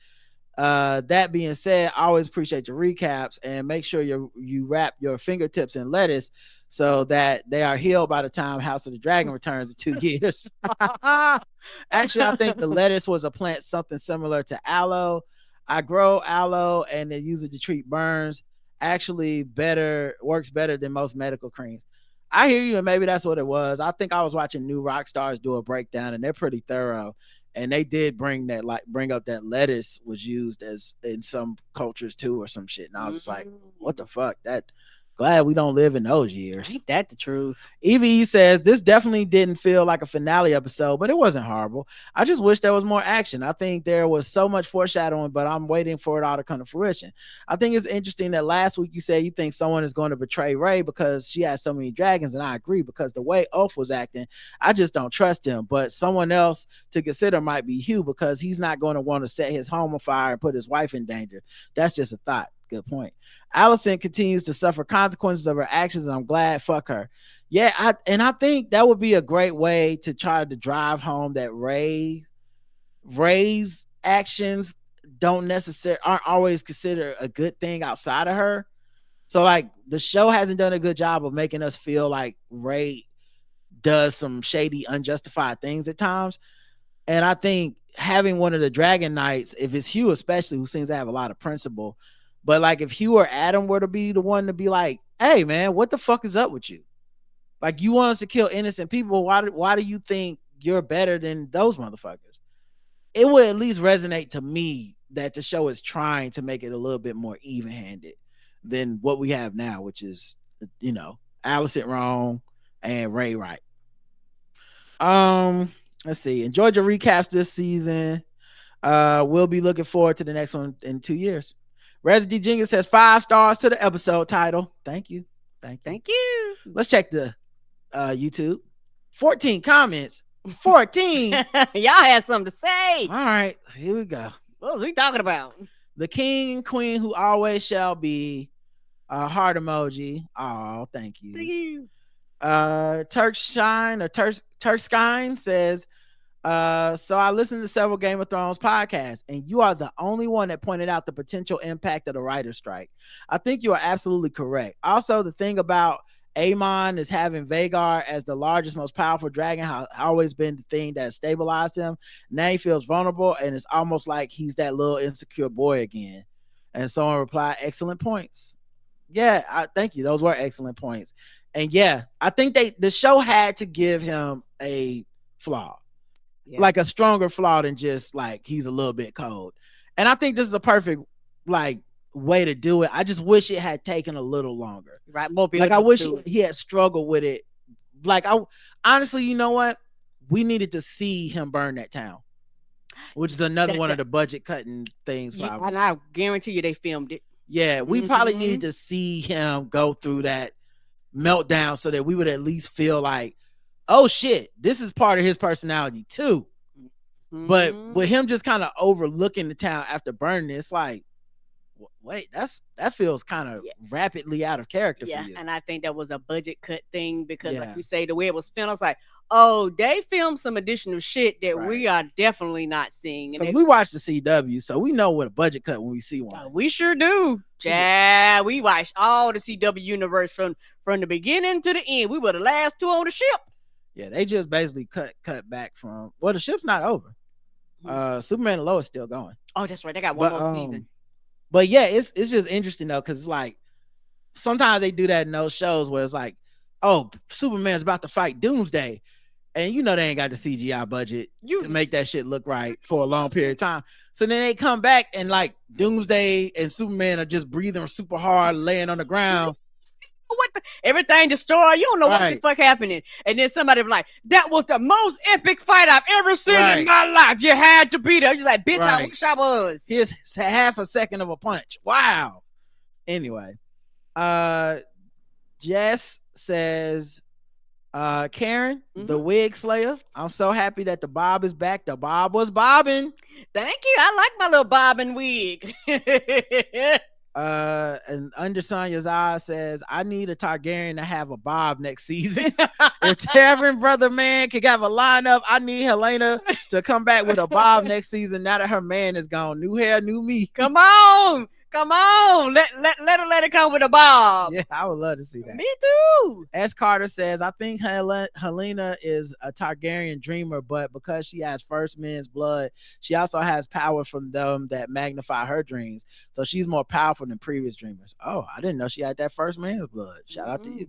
That being said, I always appreciate your recaps, and make sure you wrap your fingertips in lettuce so that they are healed by the time House of the Dragon returns in 2 years. Actually, I think the lettuce was a plant something similar to aloe. I grow aloe and then use it to treat burns. Actually, works better than most medical creams. I hear you, and maybe that's what it was. I think I was watching New Rockstars do a breakdown, and they're pretty thorough. And they did bring up that lettuce was used as in some cultures too, or some shit. And I was just like, what the fuck? Glad we don't live in those years. Ain't that the truth? Evie says, this definitely didn't feel like a finale episode, but it wasn't horrible. I just wish there was more action. I think there was so much foreshadowing, but I'm waiting for it all to come to fruition. I think it's interesting that last week you said you think someone is going to betray Rey because she has so many dragons, and I agree, because the way Oath was acting, I just don't trust him. But someone else to consider might be Hugh, because he's not going to want to set his home on fire and put his wife in danger. That's just a thought. Good point. Allison continues to suffer consequences of her actions, and I'm glad. Fuck her. Yeah, I think that would be a great way to try to drive home that Rey's actions aren't always considered a good thing outside of her. So like the show hasn't done a good job of making us feel like Rey does some shady, unjustified things at times. And I think having one of the Dragon Knights, if it's Hugh especially, who seems to have a lot of principle, but like if Hugh or Adam were to be the one to be like, hey man, what the fuck is up with you? Like, you want us to kill innocent people. Why do you think you're better than those motherfuckers? it would at least resonate to me that the show is trying to make it a little bit more even-handed than what we have now, which is, Allison Wrong and Ray Wright. Let's see. Enjoyed your recaps this season. We'll be looking forward to the next one in 2 years. Resident Jenkins says 5 stars to the episode title. Thank you. Thank you. Let's check the YouTube. 14 comments. 14. Y'all had something to say. All right, here we go. What was we talking about? The king and queen who always shall be. Heart emoji. Oh, thank you. Thank you. Turkskine says, so I listened to several Game of Thrones podcasts, and you are the only one that pointed out the potential impact of the writer's strike. I think you are absolutely correct. Also, the thing about Aemon is having Vhagar as the largest, most powerful dragon has always been the thing that stabilized him. Now he feels vulnerable, and it's almost like he's that little insecure boy again. And someone replied, excellent points. Yeah, thank you. Those were excellent points. And yeah, I think the show had to give him a flaw. Yeah. Like a stronger flaw than just like he's a little bit cold. And I think this is a perfect like way to do it. I just wish it had taken a little longer. Right. More like I wish he had struggled with it. Like I honestly, you know what? We needed to see him burn that town. Which is another one of the budget cutting things. Probably. And I guarantee you they filmed it. Yeah, we probably needed to see him go through that meltdown so that we would at least feel like, oh shit, this is part of his personality too. But with him just kind of overlooking the town after burning, it's like, wait, that feels kind of rapidly out of character for you. And I think that was a budget cut thing because like you say, the way it was filmed, I was like, oh, they filmed some additional shit that we are definitely not seeing. And we watch the CW, so we know what a budget cut when we see one. We sure do. Yeah, we watched all the CW universe from the beginning to the end. We were the last two on the ship. Yeah, they just basically cut back from, well, the ship's not over. Superman and Lois still going. Oh, that's right. They got one more season. But yeah, it's just interesting though, because it's like sometimes they do that in those shows where it's like, oh, Superman's about to fight Doomsday, and you know they ain't got the CGI budget to make that shit look right for a long period of time. So then they come back and like Doomsday and Superman are just breathing super hard, laying on the ground. Everything destroyed. You don't know what the fuck happening. And then somebody was like, that was the most epic fight I've ever seen in my life. You had to be there. You're like, bitch, I wish I was. Here's half a second of a punch. Wow. Anyway, Jess says, Karen, the wig slayer, I'm so happy that the bob is back. The bob was bobbing. Thank you. I like my little bobbing wig. And Under Sonya's eyes says, I need a Targaryen to have a bob next season. If Tavern Brother Man can have a lineup, I need Helena to come back with a bob next season now that her man is gone. New hair, new me. Come on. Let her come with a bob. Yeah, I would love to see that. Me too. S. Carter says, I think Helena is a Targaryen dreamer, but because she has first men's blood, she also has power from them that magnify her dreams. So she's more powerful than previous dreamers. Oh, I didn't know she had that first man's blood. Shout out to you.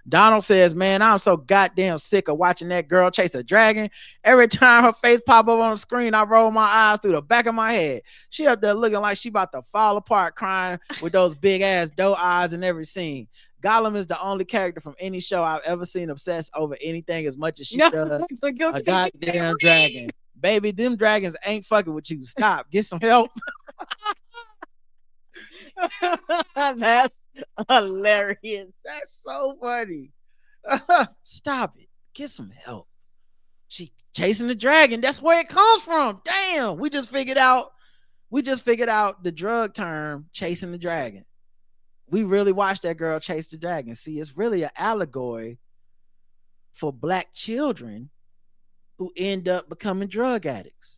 Donald says, man, I'm so goddamn sick of watching that girl chase a dragon. Every time her face pop up on the screen, I roll my eyes through the back of my head. She up there looking like she about to fall apart, crying with those big ass doe eyes in every scene. Gollum is the only character from any show I've ever seen obsess over anything as much as she does a goddamn dragon. Baby, them dragons ain't fucking with you. Stop. Get some help. That's hilarious. That's so funny. Stop it. Get some help. She chasing the dragon. That's where it comes from. Damn. We just figured out the drug term, chasing the dragon. We really watched that girl chase the dragon. See, it's really an allegory for black children who end up becoming drug addicts.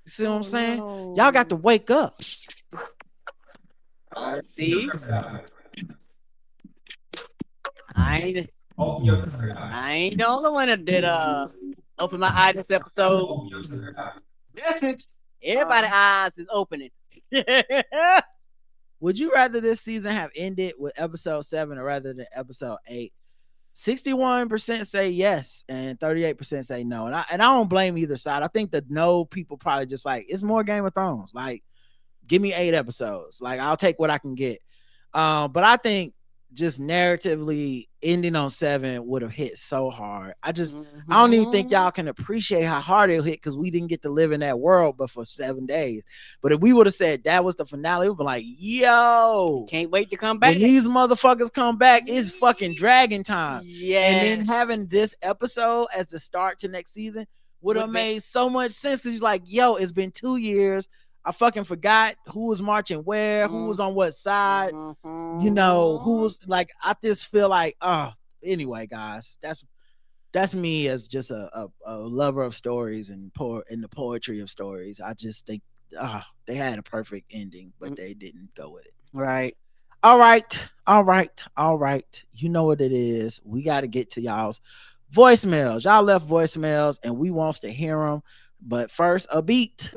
You see what I'm saying? No. Y'all got to wake up. See? I ain't the only one that did open my eyes this episode. Everybody's eyes is opening. Would you rather this season have ended with episode 7 or rather than episode 8? 61% say yes and 38% say no. And I don't blame either side. I think the no people probably just like, it's more Game of Thrones. Like, give me 8 episodes. Like, I'll take what I can get. But I think just narratively ending on 7 would have hit so hard. I don't even think y'all can appreciate how hard it hit because we didn't get to live in that world but for 7 days. But if we would have said that was the finale, we'd be like, yo, can't wait to come back. when these motherfuckers come back, it's fucking dragon time. Yeah. And then having this episode as the start to next season would have made so much sense because you're like, yo, it's been 2 years. I fucking forgot who was marching where, who was on what side, you know, who was like, I just feel like, anyway, guys, that's me as just a lover of stories and the poetry of stories. I just think they had a perfect ending, but they didn't go with it. Right. All right. You know what it is. We got to get to y'all's voicemails. Y'all left voicemails and we wants to hear them. But first, a beat.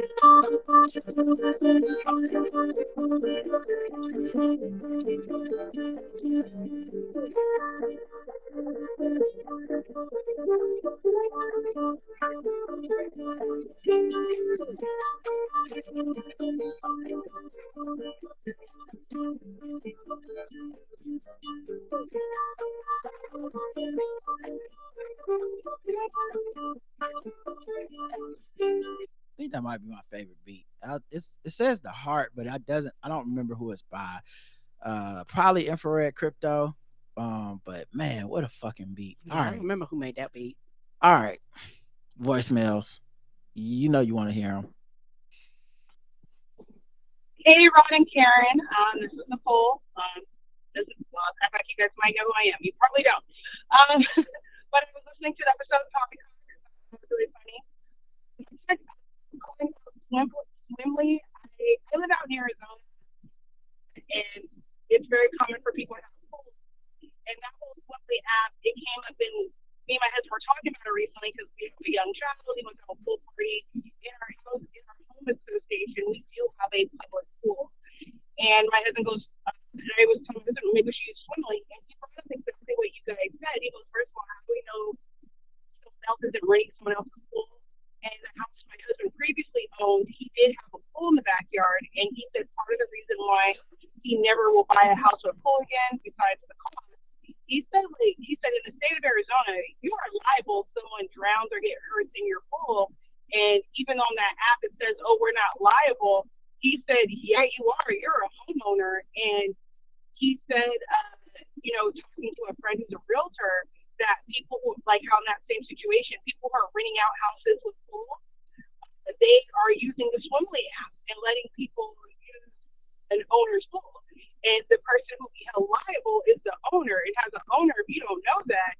I think that might be my favorite beat. It says The Heart, but I don't remember who it's by. Probably Infrared Crypto. But man, what a fucking beat. Yeah, All right. I don't remember who made that beat. All right. Voicemails. You know you want to hear them. Hey, Rod and Karen. This is Nicole. I thought you guys might know who I am. You probably don't. But I was listening to the episode talking. It was really funny. Swimly. I live out in Arizona, and it's very common for people to have pools. And that whole Swimly app, it came up in me and my husband were talking about it recently because we have a young child. We went to a pool party in our house, in our home association. We do have a public pool, and my husband goes. And I was telling my husband maybe we should use Swimly, and he brought up exactly what you guys said. He goes, first of all, how do we know someone else isn't renting someone else's pool? And the house my husband previously owned, he did have a pool in the backyard, and he said part of the reason why he never will buy a house with a pool again, besides the cost. He said in the state of Arizona, you are liable if someone drowns or get hurt in your pool. And even on that app, it says, "Oh, we're not liable." He said, "Yeah, you are. You're a homeowner." And he said, talking to a friend who's a realtor, that people like how in that same situation, people who are renting out houses with pools, they are using the Swimly app and letting people use an owner's pool. And the person who will be held liable is the owner. And as an owner, if you don't know that,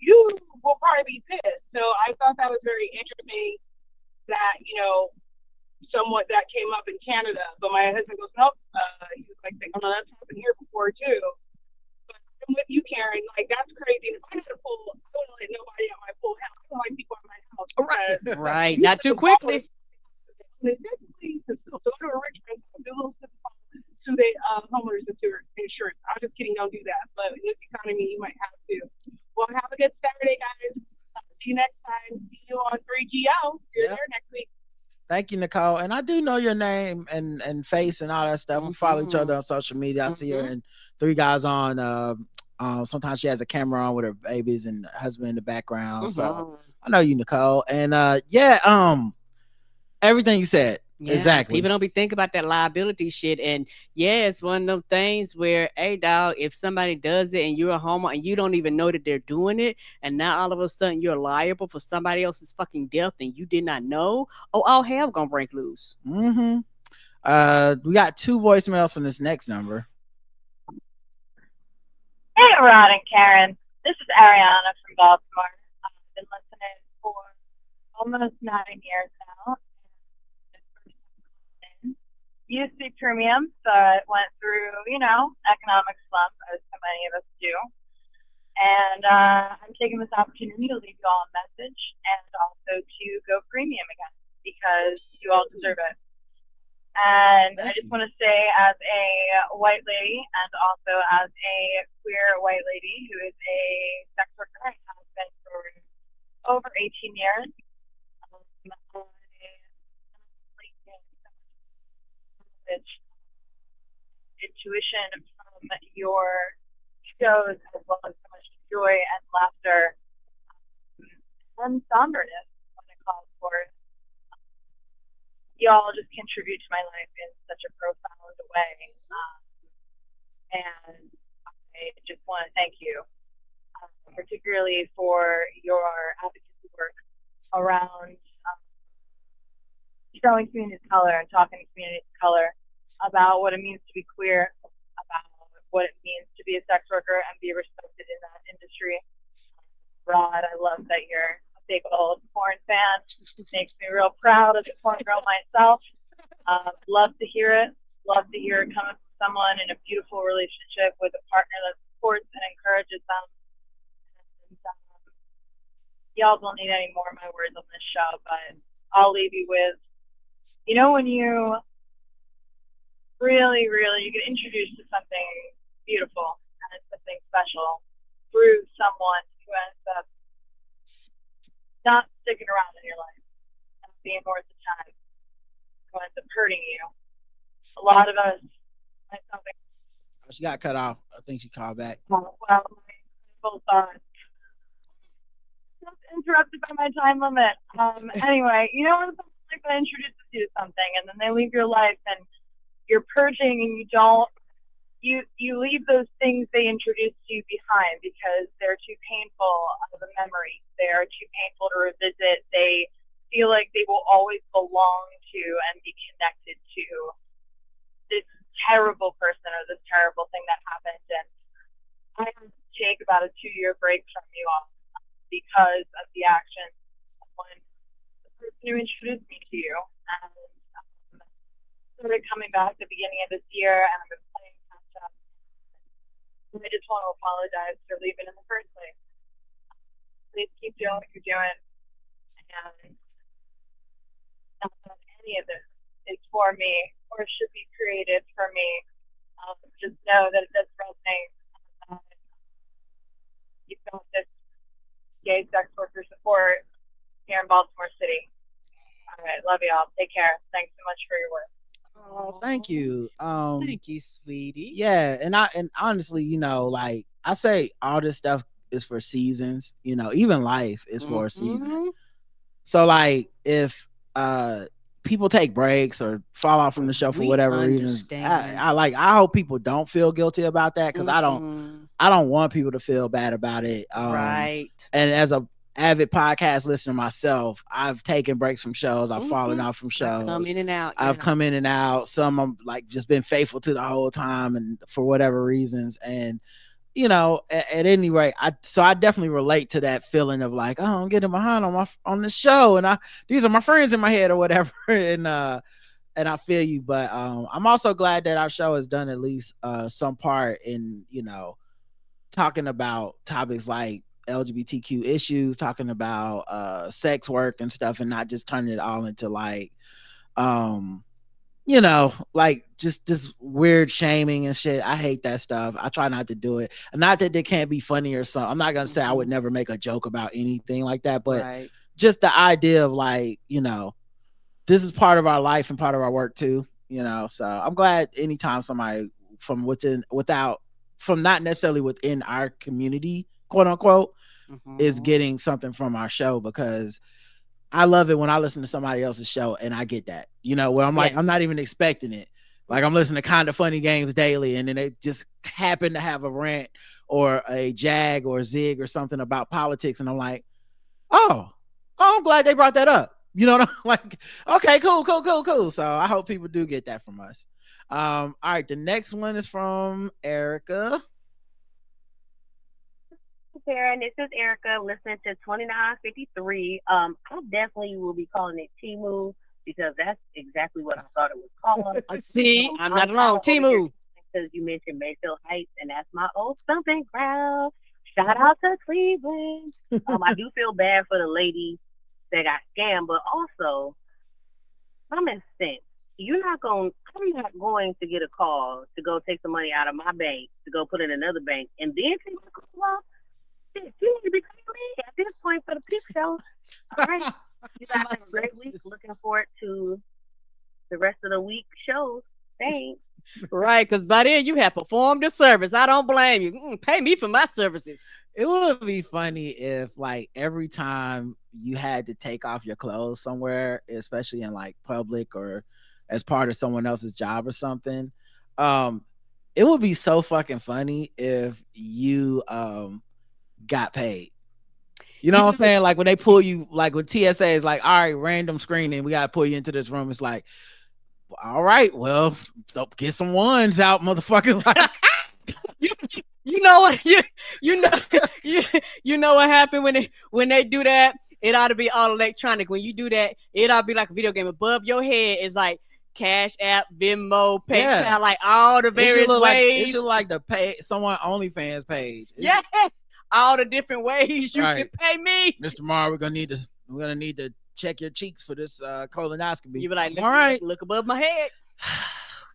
you will probably be pissed. So I thought that was very interesting that, somewhat that came up in Canada. But my husband goes, nope. He was like, oh, no, that's happened here before, too. But I'm with you, Karen. Like, that's crazy. If I had a pool, I wouldn't let nobody at my pool house. I don't like people at my house. Right. Not too quickly. So go to a rich man, do a little to the homeowners insurance. I'm just kidding, don't do that. But in this economy, you might have to. Well, have a good Saturday, guys. See you next time. See you on 3GO. You're there next week. Thank you, Nicole. And I do know your name and face and all that stuff. We follow each other on social media. I see her and 3 guys on. Sometimes she has a camera on with her babies and husband in the background. So I know you, Nicole. And everything you said. Yeah, exactly. People don't be thinking about that liability shit. And yeah, it's one of those things where, hey, dog, if somebody does it and you're a homeowner and you don't even know that they're doing it, and now all of a sudden you're liable for somebody else's fucking death and you did not know, all hell gonna break loose. We got 2 voicemails from this next number. Hey, Rod and Karen. This is Ariana from Baltimore. I've been listening for almost 9 years now. UC Premium, so it went through, economic slump, as so many of us do. And I'm taking this opportunity to leave you all a message and also to go premium again because you all deserve it. And I Thank just you. want to say, as a white lady and also as a queer white lady who is a sex worker and has been for over 18 years, I really gained so much knowledge, intuition from your shows, as well as so much joy and laughter and somberness when it calls for it. Y'all just contribute to my life in such a profound way. And I just want to thank you, particularly for your advocacy work around showing communities of color and talking to communities of color about what it means to be queer, about what it means to be a sex worker and be respected in that industry. Rod, I love that you're a big old porn fan. Makes me real proud as a porn girl myself. Love to hear it. Love to hear it coming from someone in a beautiful relationship with a partner that supports and encourages them. And, y'all don't need any more of my words on this show, but I'll leave you with, when you really, really, you get introduced to something beautiful and something special through someone who ends up not sticking around in your life and being worth the time, who ends up hurting you. A lot of us, myself, She got cut off. I think she called back. well, my full thoughts just interrupted by my time limit. Anyway, when someone like that introduces you to something and then they leave your life and you're purging and you leave those things they introduced you behind because they're too painful of a memory. They are too painful to revisit. They feel like they will always belong to and be connected to this terrible person or this terrible thing that happened. And I had to take about a 2-year break from you all because of the actions of when the person who introduced me to you. And started coming back at the beginning of this year, and I've been playing catch up. I just want to apologize for leaving in the first place. Please keep doing what you're doing, and not that any of this is for me or should be created for me. Just know that it does resonate. You've got this gay sex worker support here in Baltimore City. All right, love y'all. Take care. Thanks so much for your work. Oh, thank you. Thank you, sweetie. Yeah, and honestly, like I say, all this stuff is for seasons. Even life is for a season. So like, if people take breaks or fall off from the show for We whatever reasons, understand. I hope people don't feel guilty about that because I don't want people to feel bad about it. Right. And as a avid podcast listener myself, I've taken breaks from shows. I've fallen off from shows. I've come in and out. I've come in and out. Some I'm like just been faithful to the whole time, and for whatever reasons. And at any rate, I definitely relate to that feeling of like, oh, I'm getting behind on the show, and these are my friends in my head or whatever. And I feel you, but I'm also glad that our show has done at least some part in talking about topics like LGBTQ issues, talking about sex work and stuff, and not just turning it all into like like just this weird shaming and shit. I hate that stuff. I try not to do it. Not that they can't be funny or something. I'm not gonna say I would never make a joke about anything like that, but just the idea of like, this is part of our life and part of our work too. So I'm glad anytime somebody from not necessarily within our community, quote unquote, is getting something from our show, because I love it when I listen to somebody else's show and I get that, where I'm like, I'm not even expecting it. Like I'm listening to Kind of Funny Games daily, and then they just happen to have a rant or a jag or a zig or something about politics. And I'm like, oh, I'm glad they brought that up. You know what I'm like? Okay, cool. So I hope people do get that from us. All right. The next one is from Erica. Karen, this is Erica listening to 2953. I definitely will be calling it T-Move because that's exactly what I thought it was called. See, I'm not alone. T-Move. Because you mentioned Mayfield Heights, and that's my old stomping ground. Shout out to Cleveland. I do feel bad for the lady that got scammed, but also common sense. I'm not going to get a call to go take some money out of my bank to go put in another bank and then take my call off. Shit, you need to be paying me at this point for the peep show. All right. You guys My have a great week. services. Looking forward to the rest of the week shows. Thanks. Right, because by then you have performed the service. I don't blame you. Pay me for my services. It would be funny if like every time you had to take off your clothes somewhere, especially in like public or as part of someone else's job or something, um, it would be so fucking funny if you got paid. You know You what I'm know, saying? Like when they pull you, like when TSA is like, all right, random screening, we gotta pull you into this room. It's like, all right, well, get some ones out, motherfucker. Like, you, you know what you know you know what happened when they do that. It ought to be all electronic. When you do that, it ought to be like a video game. Above your head is like Cash App, Venmo, PayPal, yeah, like all the various it ways. should look like the pay someone OnlyFans page. Yes, all the different ways you can Right. pay me. Mr. Marr, we're gonna need to check your cheeks for this colonoscopy. You be like, all right, look above my head.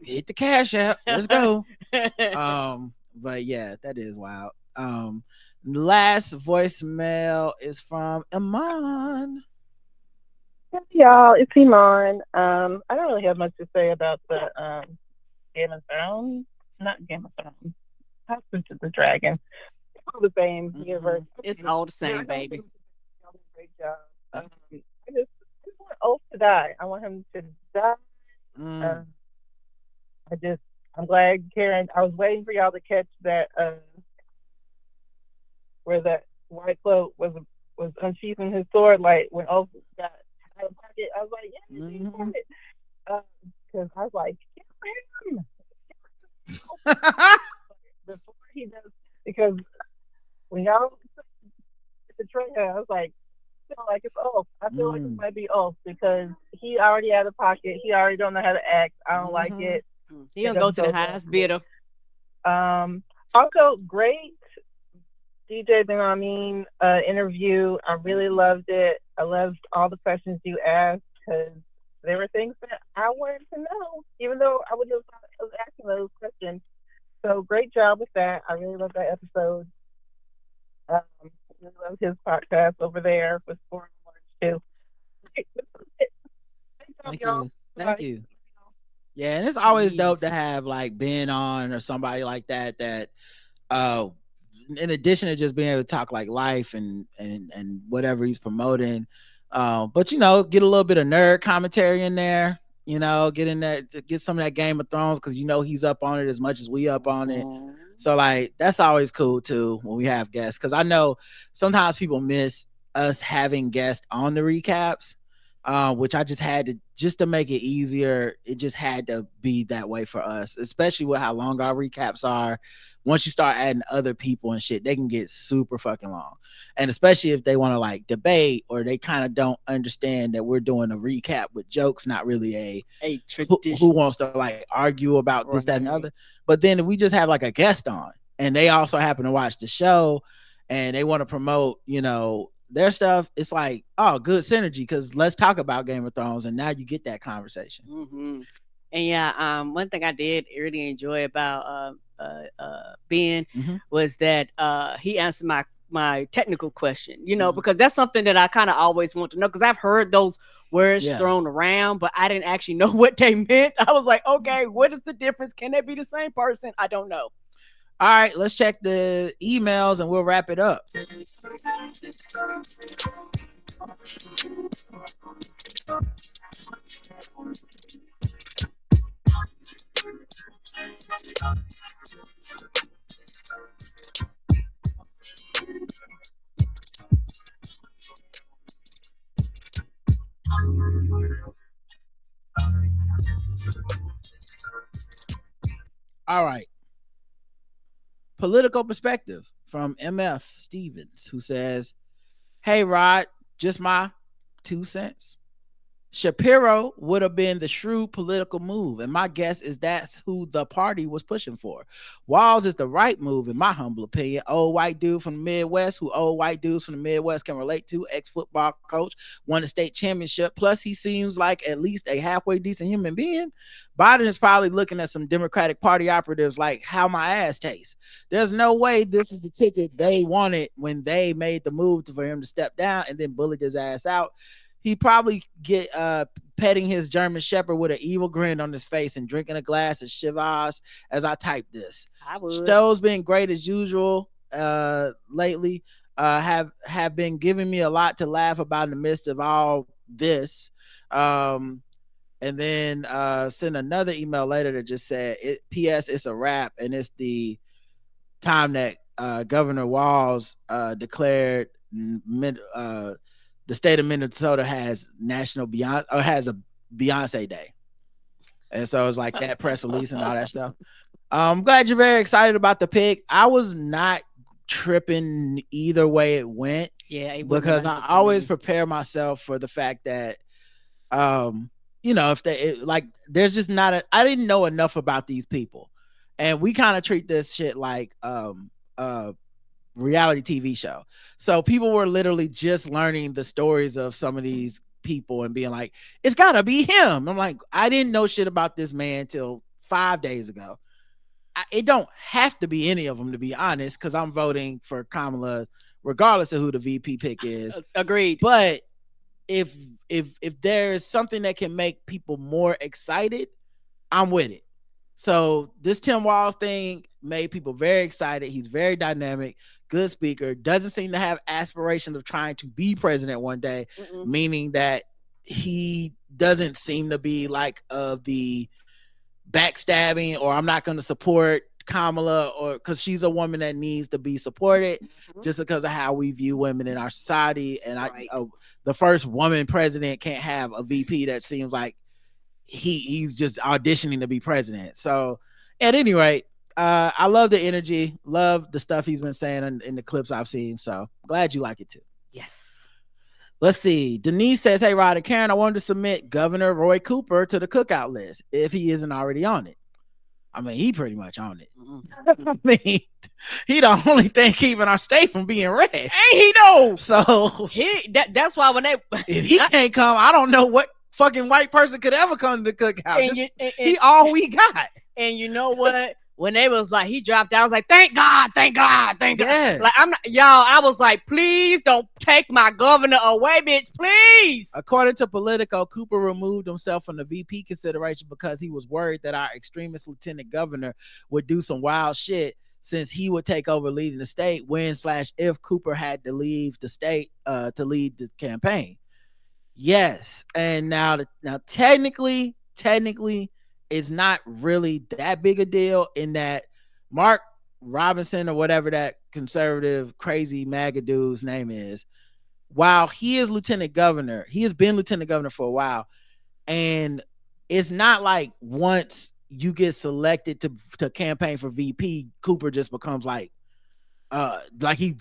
hit the Cash App. Let's go. But yeah, that is wild. Last voicemail is from Iman. Hey, y'all, it's Iman. I don't really have much to say about the Game of Thrones. Not Game of Thrones. House of the Dragon. It's all the same universe. It's all the Yeah, I same, don't baby. think y'all did a great job. I just want Ulf to die. I want him to die. Mm. I'm glad, Karen. I was waiting for y'all to catch that where that white cloak was unsheathing his sword, like when Ulf got out of pocket. I was like, yeah, you got it. Because I was like, get him. Before he does, because when y'all the trailer, I was like, I feel like it's Ulf. I feel like it might be Ulf because he already out of pocket. He already don't know how to act. I don't like it. He gonna go to the highest bidder. Also, great DJ Benjamin interview. I really loved it. I loved all the questions you asked because there were things that I wanted to know, even though I was asking those questions. So great job with that. I really loved that episode. I really loved his podcast over there with Foreign Words too. Thank you. Thank you. Yeah, and it's always dope to have like Ben on or somebody like that in addition to just being able to talk like life and whatever he's promoting, but you know, get a little bit of nerd commentary in there, you know, get in there to get some of that Game of Thrones because you know he's up on it as much as we up on it. So like that's always cool too when we have guests, because I know sometimes people miss us having guests on the recaps, which I just had to make it easier. It just had to be that way for us, especially with how long our recaps are. Once you start adding other people and shit, they can get super fucking long. And especially if they want to like debate or they kind of don't understand that we're doing a recap with jokes, not really a tradition. Who wants to like argue about this, that, and other. But then if we just have like a guest on and they also happen to watch the show and they want to promote, you know, their stuff, it's like, oh, good synergy, because let's talk about Game of Thrones, and now you get that conversation. And yeah, one thing I did really enjoy about Ben was that he answered my technical question, you know, because that's something that I kind of always want to know, because I've heard those words thrown around, but I didn't actually know what they meant. I was like, okay, what is the difference? Can they be the same person? I don't know. All right, let's check the emails and we'll wrap it up. All right. Political perspective from MF Stevens, who says, hey, Rod, just my 2 cents. Shapiro would have been the shrewd political move, and my guess is that's who the party was pushing for. Walls is the right move, in my humble opinion. Old white dude from the Midwest, who old white dudes from the Midwest can relate to. Ex-football coach, won a state championship. Plus, he seems like at least a halfway decent human being. Biden is probably looking at some Democratic Party operatives like how my ass tastes. There's no way this is the ticket they wanted when they made the move for him to step down and then bullied his ass out. He probably get petting his German Shepherd with an evil grin on his face and drinking a glass of Chivas as I type this. I would. Show's been great as usual lately. Have been giving me a lot to laugh about in the midst of all this. And then send another email later that just said, P.S. It's a wrap, and it's the time that Governor Walz declared the state of Minnesota has has a Beyonce Day. And so it's like that press release and all that stuff. I'm glad you're very excited about the pick. I was not tripping either way it went. Yeah, because I always prepare myself for the fact that, if there's just not I didn't know enough about these people. And we kind of treat this shit like, reality TV show. So people were literally just learning the stories of some of these people and being like, it's gotta be him. I'm like, I didn't know shit about this man till 5 days ago. It don't have to be any of them, to be honest, because I'm voting for Kamala regardless of who the VP pick is. Agreed. But if there's something that can make people more excited, I'm with it. So this Tim Walz thing made people very excited. He's very dynamic, good speaker, doesn't seem to have aspirations of trying to be president one day, meaning that he doesn't seem to be like the backstabbing or I'm not going to support Kamala or because she's a woman that needs to be supported just because of how we view women in our society. And the first woman president can't have a VP that seems like he's just auditioning to be president. So at any rate, I love the energy, love the stuff he's been saying in the clips I've seen. So glad you like it too. Yes. Let's see. Denise says, hey, Rod and Karen, I wanted to submit Governor Roy Cooper to the cookout list if he isn't already on it. I mean, he pretty much on it. I mean, he the only thing keeping our state from being red. Ain't he though? So that's why when if he can't come, I don't know what fucking white person could ever come to the cookout. He all we got. And you know what? When they was like, he dropped out, I was like, thank God, thank God, thank God. Like, I'm not, y'all, I was like, please don't take my governor away, bitch, please. According to Politico, Cooper removed himself from the VP consideration because he was worried that our extremist lieutenant governor would do some wild shit since he would take over leading the state when/if Cooper had to leave the state to lead the campaign. Yes. And now technically, it's not really that big a deal in that Mark Robinson or whatever that conservative crazy MAGA dude's name is, while he is lieutenant governor, he has been lieutenant governor for a while. And it's not like once you get selected to campaign for VP, Cooper just becomes like he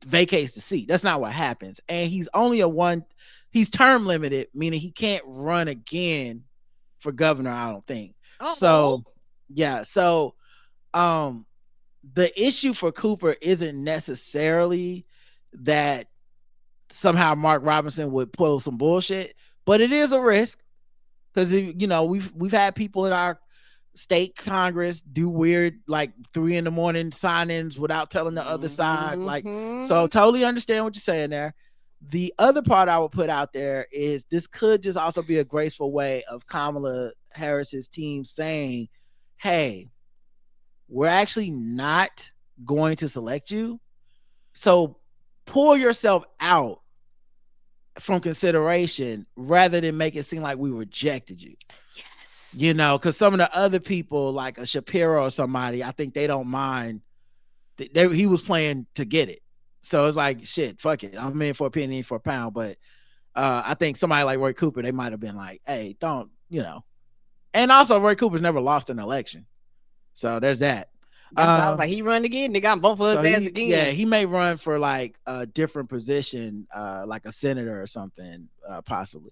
vacates the seat. That's not what happens. And he's only he's term limited, meaning he can't run again for governor, I don't think. So yeah. So the issue for Cooper isn't necessarily that somehow Mark Robinson would pull some bullshit, but it is a risk because we've had people in our state Congress do weird like 3 a.m. signings without telling the other side. Like, so totally understand what you're saying there. The other part I would put out there is this could just also be a graceful way of Kamala Harris's team saying, hey, we're actually not going to select you. So pull yourself out from consideration rather than make it seem like we rejected you. Yes. Because some of the other people like a Shapiro or somebody, I think they don't mind. He was playing to get it. So it's like, shit, fuck it. I'm in for a penny, for a pound. But I think somebody like Roy Cooper, they might have been like, hey, don't, And also Roy Cooper's never lost an election. So there's that. I was like, he run again, nigga. I'm voting for his So ass he, again. yeah, he may run for like a different position, like a senator or something, possibly.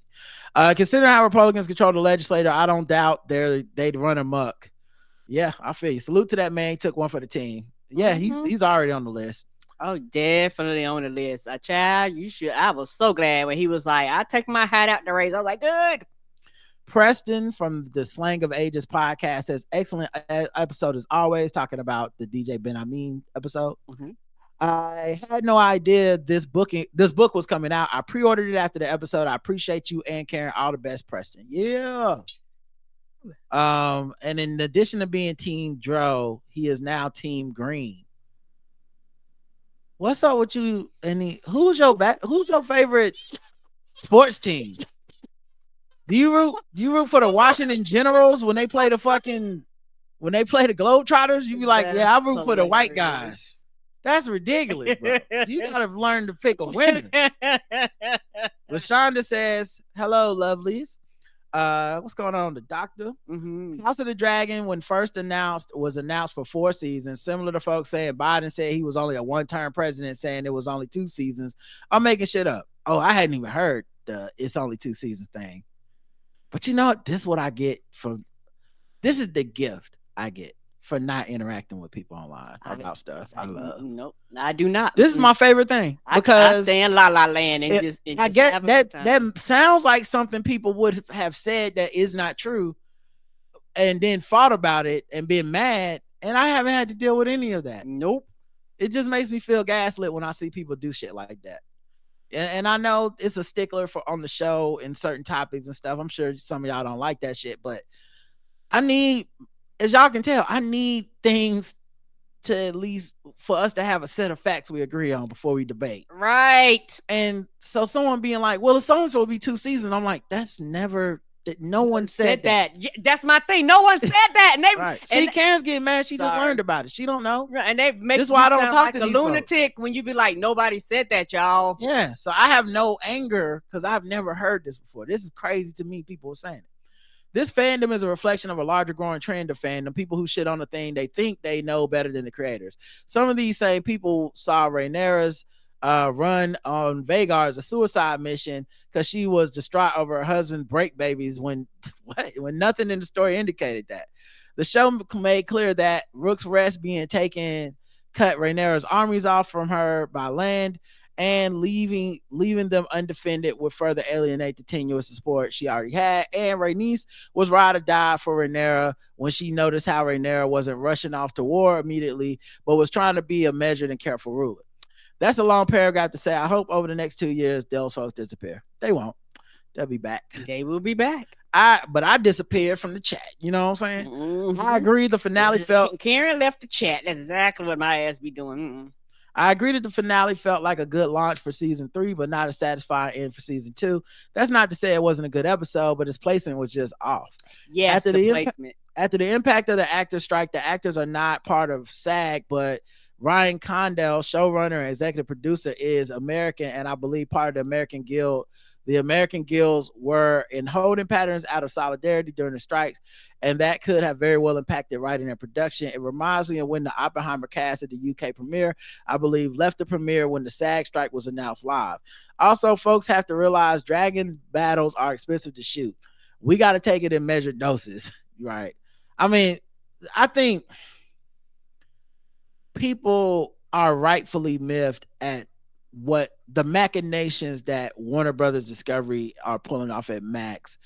Considering how Republicans control the legislature, I don't doubt they'd run amok. Yeah, I feel you. Salute to that man. He took one for the team. Yeah, he's already on the list. Oh, definitely on the list. A child, you should. I was so glad when he was like, I take my hat out the race. I was like, good. Preston from the Slang of Ages podcast says, excellent episode as always, talking about the DJ Ben Amin episode. Mm-hmm. I had no idea this book was coming out. I pre-ordered it after the episode. I appreciate you and Karen. All the best, Preston. Yeah. And in addition to being Team Dro, he is now Team Green. What's up with you? Who's your favorite sports team? Do you root for the Washington Generals when they play the Globetrotters? You be like, yeah, I root for the white guys. That's ridiculous, bro. You gotta learn to pick a winner. LaShonda says, hello, lovelies. What's going on? The doctor? Mm-hmm. House of the Dragon, when first was announced for 4 seasons, similar to folks saying Biden said he was only a one-term president, saying it was only 2 seasons. I'm making shit up. Oh, I hadn't even heard the it's only 2 seasons thing. But you know what? This is the gift I get for not interacting with people online about stuff I love. Nope, I do not. This is my favorite thing because I stay in La La Land and I get that sounds like something people would have said that is not true, and then fought about it and been mad. And I haven't had to deal with any of that. Nope. It just makes me feel gaslit when I see people do shit like that. And I know it's a stickler for on the show and certain topics and stuff. I'm sure some of y'all don't like that shit, but I need, as y'all can tell, I need things to at least for us to have a set of facts we agree on before we debate. Right. And so someone being like, well, it's only supposed to be 2 seasons. I'm like, that's never, no one said that. That's my thing. No one said that. And they, right. See, Karen's getting mad. She just learned about it. She don't know. Right. And they make this is why I don't talk like to a these lunatic folks. When you be like, nobody said that, y'all. Yeah. So I have no anger because I've never heard this before. This is crazy to me. People are saying it. This fandom is a reflection of a larger growing trend of fandom. People who shit on the thing they think they know better than the creators. Some of these same people saw Rhaenyra's run on Vagar as a suicide mission because she was distraught over her husband's break babies when nothing in the story indicated that. The show made clear that Rook's Rest being taken cut Rhaenyra's armies off from her by land and leaving them undefended would further alienate the tenuous support she already had. And Rhaenys was ride or die for Rhaenyra when she noticed how Rhaenyra wasn't rushing off to war immediately, but was trying to be a measured and careful ruler. That's a long paragraph to say. I hope over the next 2 years, those folks disappear. They won't. They'll be back. They will be back. But I disappeared from the chat. You know what I'm saying? Mm-hmm. I agree. The finale felt... Karen left the chat. That's exactly what my ass be doing. Mm-mm. I agree that the finale felt like a good launch for season 3, but not a satisfying end for season 2. That's not to say it wasn't a good episode, but its placement was just off. Yes, after the placement. After the impact of the actor strike, the actors are not part of SAG, but Ryan Condell, showrunner and executive producer, is American, and I believe part of the American Guild. The American guilds were in holding patterns out of solidarity during the strikes, and that could have very well impacted writing and production. It reminds me of when the Oppenheimer cast at the UK premiere, I believe, left the premiere when the SAG strike was announced live. Also, folks have to realize dragon battles are expensive to shoot. We got to take it in measured doses, right? I mean, I think people are rightfully miffed at what the machinations that Warner Brothers Discovery are pulling off at Max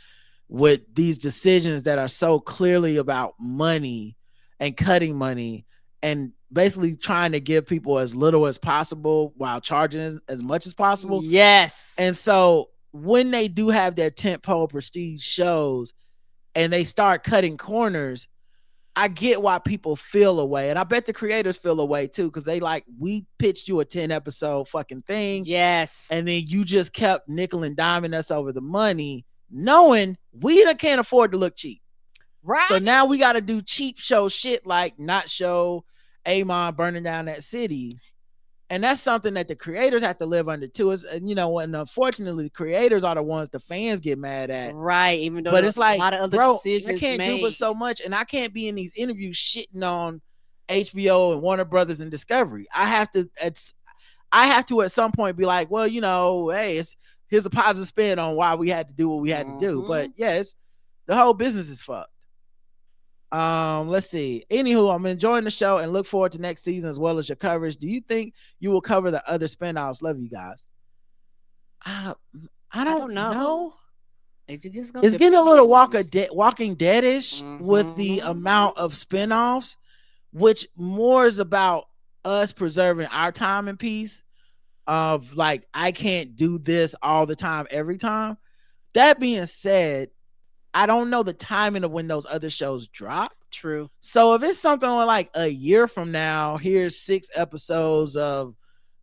with these decisions that are so clearly about money and cutting money and basically trying to give people as little as possible while charging as much as possible. Yes. And so when they do have their tentpole prestige shows and they start cutting corners, I get why people feel away. And I bet the creators feel away too, because they like, we pitched you a 10 episode fucking thing. Yes. And then you just kept nickel and diming us over the money, knowing we can't afford to look cheap. Right. So now we got to do cheap show shit like not show Amon burning down that city. And that's something that the creators have to live under too. Is, you know, and unfortunately, the creators are the ones the fans get mad at. Right. Even though but it's like, a lot of other bro, decisions I can't made. do but so much, and I can't be in these interviews shitting on HBO and Warner Brothers and Discovery. I have to at some point be like, well, hey, here's a positive spin on why we had to do what we had to do. But yes, the whole business is fucked. Let's see. Anywho, I'm enjoying the show and look forward to next season as well as your coverage. Do you think you will cover the other spinoffs? Love you guys. I don't know. It's getting a little Walking Dead-ish with the amount of spinoffs, which more is about us preserving our time and peace of like, I can't do this all the time, every time. That being said, I don't know the timing of when those other shows drop. True. So if it's something like a year from now, here's 6 episodes of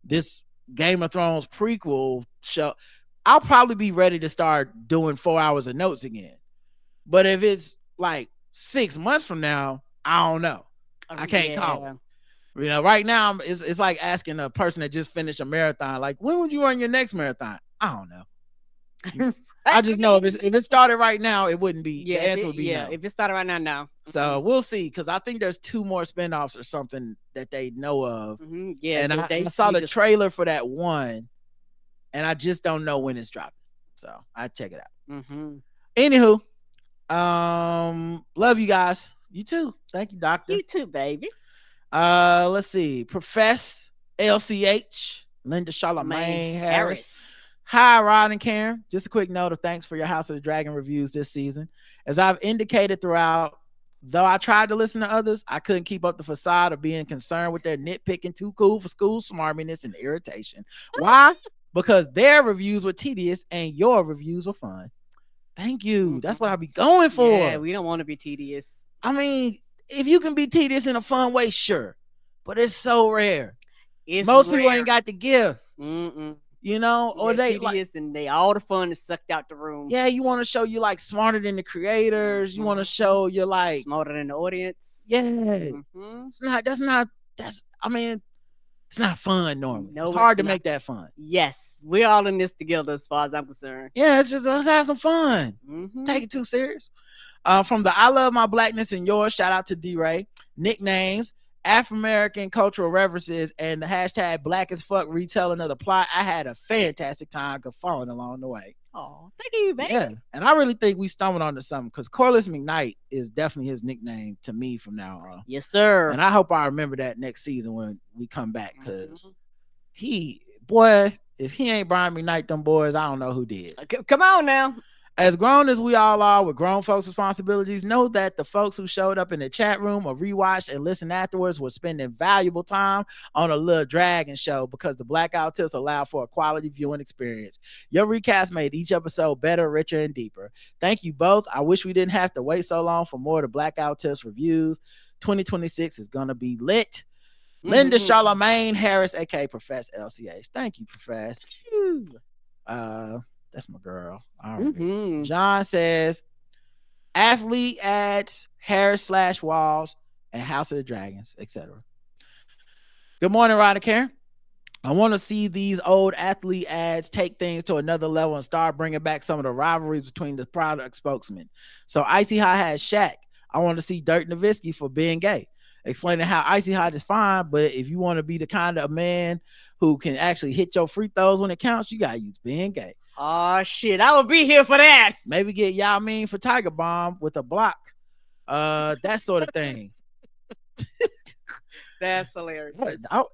this Game of Thrones prequel show, I'll probably be ready to start doing 4 hours of notes again. But if it's like 6 months from now, I don't know. I can't call it. Right now it's like asking a person that just finished a marathon, like, when would you run your next marathon? I don't know. I just know if it started right now, it wouldn't be. Yeah, the answer would be no. If it started right now, no. So we'll see, because I think there's 2 more spinoffs or something that they know of. Yeah, and I saw the trailer for that one, and I just don't know when it's dropping. So I check it out. Anywho, love you guys. You too. Thank you, Doctor. You too, baby. Let's see. Profess LCH, Linda Charlemagne Harris. Hi, Rod and Karen. Just a quick note of thanks for your House of the Dragon reviews this season. As I've indicated throughout, though I tried to listen to others, I couldn't keep up the facade of being concerned with their nitpicking, too cool for school smarminess and irritation. Why? Because their reviews were tedious and your reviews were fun. Thank you. That's what I'll be going for. Yeah, we don't want to be tedious. I mean, if you can be tedious in a fun way, sure. But it's so rare. Most people ain't got the gift. Or they tedious, and they all the fun is sucked out the room. Yeah, you want to show you like smarter than the creators. You want to show you like smarter than the audience. Yeah, it's not. It's not fun normally. No, it's hard to make that fun. Yes, we're all in this together as far as I'm concerned. Yeah, it's just let's have some fun. Take it too serious. From the I Love My Blackness and Yours, shout out to D-Ray. Nicknames, Afro-American cultural references, and the hashtag Black as Fuck retelling of the plot. I had a fantastic time guffawing along the way. Oh, thank you, baby. Yeah, and I really think we stumbled onto something, because Corliss McKnight is definitely his nickname to me from now on. Yes, sir. And I hope I remember that next season when we come back, because if he ain't Brian McKnight, them boys, I don't know who did. Come on now. As grown as we all are with grown folks' responsibilities, know that the folks who showed up in the chat room or rewatched and listened afterwards were spending valuable time on a little dragon show, because the blackout tips allow for a quality viewing experience. Your recast made each episode better, richer, and deeper. Thank you both. I wish we didn't have to wait so long for more of the blackout tips reviews. 2026 is going to be lit. Linda Charlemagne Harris, aka Profess LCH. Thank you, Profess. That's my girl. All right. John says, athlete ads, Harris / Walls, and House of the Dragons, etc. Good morning, Ryder Karen. I want to see these old athlete ads take things to another level and start bringing back some of the rivalries between the product spokesmen. So Icy Hot has Shaq. I want to see Dirk Nowitzki for being gay, explaining how Icy Hot is fine, but if you want to be the kind of man who can actually hit your free throws when it counts, you got to use being gay. Oh shit, I will be here for that. Maybe get Yao Ming for Tiger Bomb with a block. That sort of thing. That's hilarious.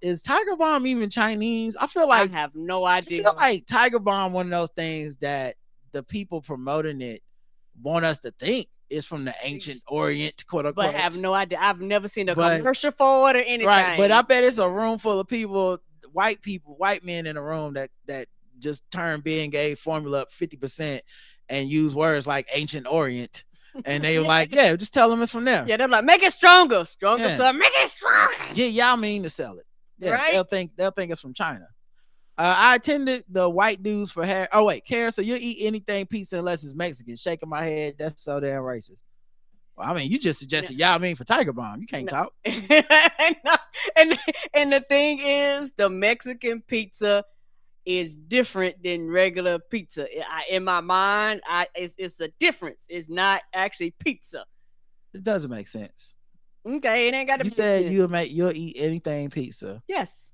Is Tiger Bomb even Chinese? I feel like I have no idea. I feel like Tiger Bomb, one of those things that the people promoting it want us to think is from the ancient Orient, quote unquote. But I have no idea. I've never seen a commercial for it or anything. Right, but I bet it's a room full of people, white men in a room that just turn being gay formula up 50% and use words like ancient Orient, and they were like, yeah, just tell them it's from there. Yeah, they're like, make it stronger, son, make it stronger. Yeah, y'all mean to sell it. Yeah, right? They'll think it's from China. I attended the white dudes for hair. Oh wait, Karen, so you'll eat anything pizza unless it's Mexican? Shaking my head. That's so damn racist. Well, I mean, you just suggested y'all mean for Tiger Bomb. You can't talk. and the thing is, the Mexican pizza is different than regular pizza. In my mind, it's a difference. It's not actually pizza. It doesn't make sense. Okay, it ain't got to You be said expensive. you'll eat anything pizza, Yes.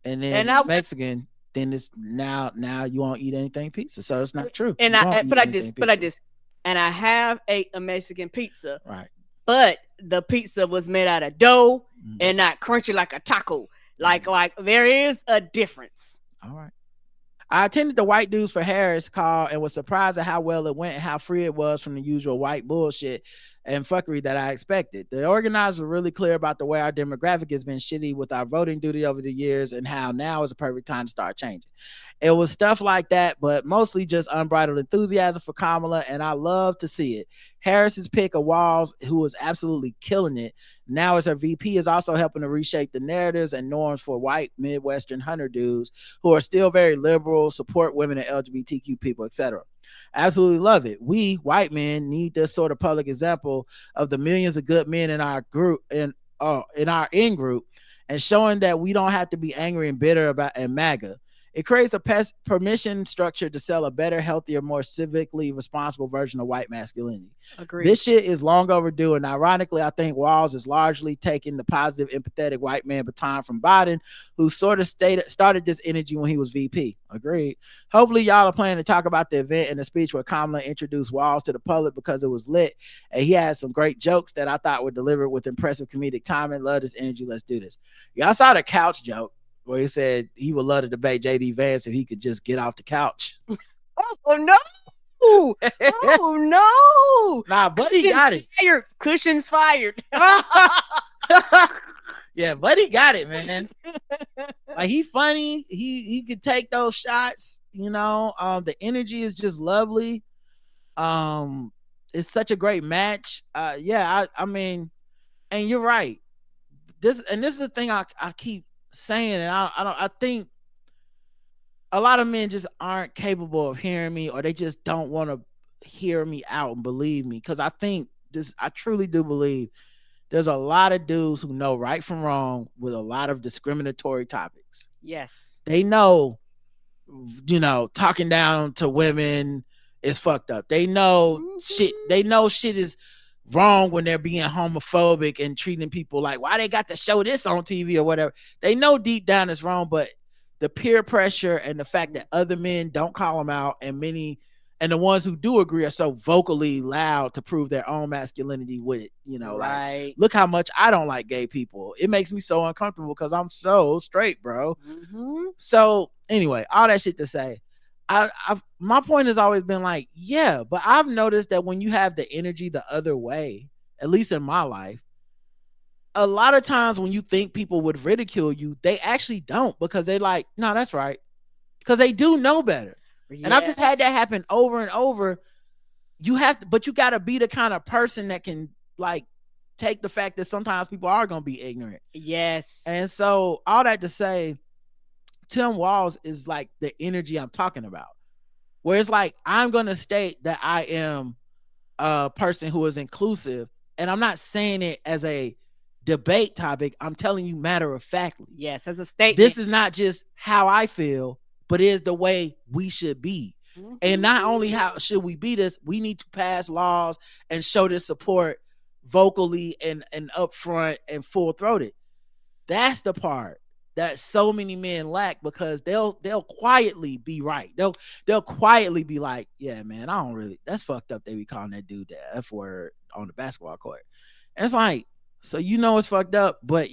and then And if you Mexican, then it's now you won't eat anything pizza. So it's not true. and You won't but eat I anything just but I pizza. just and I have ate a Mexican pizza, Right. but the pizza was made out of dough Mhm. and not crunchy like a taco. Like there is a difference. All right. I attended the White Dudes for Harris call and was surprised at how well it went and how free it was from the usual white bullshit and fuckery that I expected. The organizers were really clear about the way our demographic has been shitty with our voting duty over the years and how now is a perfect time to start changing. It was stuff like that, but mostly just unbridled enthusiasm for Kamala, and I love to see it. Harris's pick of Walls, who was absolutely killing it, now as her VP, is also helping to reshape the narratives and norms for white Midwestern hunter dudes who are still very liberal, support women and LGBTQ people, etc. Absolutely love it. We white men need this sort of public example of the millions of good men in our group in our in group, and showing that we don't have to be angry and bitter about and MAGA. It creates a permission structure to sell a better, healthier, more civically responsible version of white masculinity. Agreed. This shit is long overdue, and ironically, I think Walls is largely taking the positive, empathetic white man baton from Biden, who sort of started this energy when he was VP. Agreed. Hopefully, y'all are planning to talk about the event and the speech where Kamala introduced Walls to the public because it was lit, and he had some great jokes that I thought were delivered with impressive comedic timing. Love this energy. Let's do this. Y'all saw the couch joke where he said he would love to debate JD Vance if he could just get off the couch. Oh no! Oh no! Nah, Buddy got it. Fired. Cushions fired. Yeah, Buddy got it, man. Like, he funny. He could take those shots. You know, the energy is just lovely. It's such a great match. Yeah, I mean, and you're right. This is the thing I keep saying, and I think a lot of men just aren't capable of hearing me, or they just don't want to hear me out and believe me, because I truly do believe there's a lot of dudes who know right from wrong with a lot of discriminatory topics. Yes, they know, talking down to women is fucked up. They know shit. They know shit is wrong when they're being homophobic and treating people like, why they got to show this on TV or whatever. They know deep down it's wrong, but the peer pressure and the fact that other men don't call them out, and the ones who do agree are so vocally loud to prove their own masculinity with, right. Like, look how much I don't like gay people. It makes me so uncomfortable because I'm so straight, bro. Mm-hmm. So anyway, all that shit to say, my point has always been like, yeah, but I've noticed that when you have the energy the other way, at least in my life, a lot of times when you think people would ridicule you, they actually don't, because they're like, no, that's right. Because they do know better. Yes. And I've just had that happen over and over. But you got to be the kind of person that can, like, take the fact that sometimes people are going to be ignorant. Yes. And so all that to say, Tim Walls is like the energy I'm talking about, where it's like, I'm going to state that I am a person who is inclusive, and I'm not saying it as a debate topic. I'm telling you matter of factly. Yes, as a statement. This is not just how I feel, but it is the way we should be. Mm-hmm. And not only how should we be this, we need to pass laws and show this support vocally and upfront and full-throated. That's the part that so many men lack, because they'll quietly be right. They'll quietly be like, yeah, man, I don't really, that's fucked up. They be calling that dude the F word on the basketball court. And it's like, so it's fucked up, but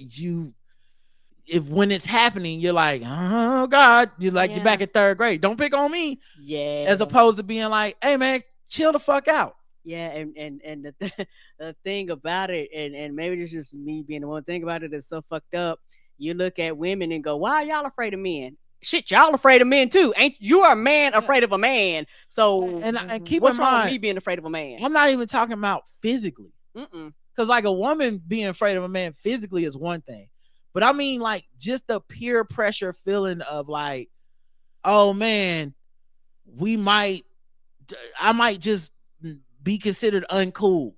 when it's happening, you're like, oh God, you're like, you're back in third grade. Don't pick on me. Yeah. As opposed to being like, hey man, chill the fuck out. Yeah, and the thing about it, and maybe it's just me being the one thing about it that's so fucked up. You look at women and go, why are y'all afraid of men? Shit, y'all afraid of men too. Ain't you are a man afraid of a man? So and keep what's in wrong mind, with me being afraid of a man? I'm not even talking about physically. Because like a woman being afraid of a man physically is one thing. But I mean, like, just the peer pressure feeling of like, oh man, I might just be considered uncool.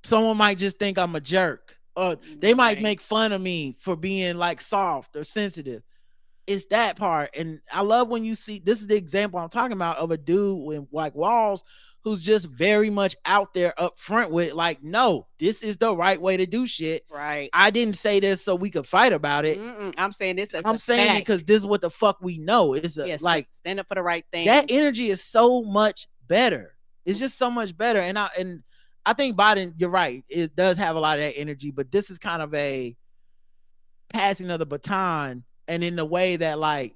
Someone might just think I'm a jerk. Or they might make fun of me for being like soft or sensitive. It's that part. And I love when you see, this is the example I'm talking about of a dude with like Walls who's just very much out there up front with like, no, this is the right way to do shit. Right. I didn't say this so we could fight about it. I'm saying this as I'm saying it because this is what the fuck we know. It's yes, like stand up for the right thing. That energy is so much better. It's just so much better. And I think Biden, you're right. It does have a lot of that energy, but this is kind of a passing of the baton, and in the way that like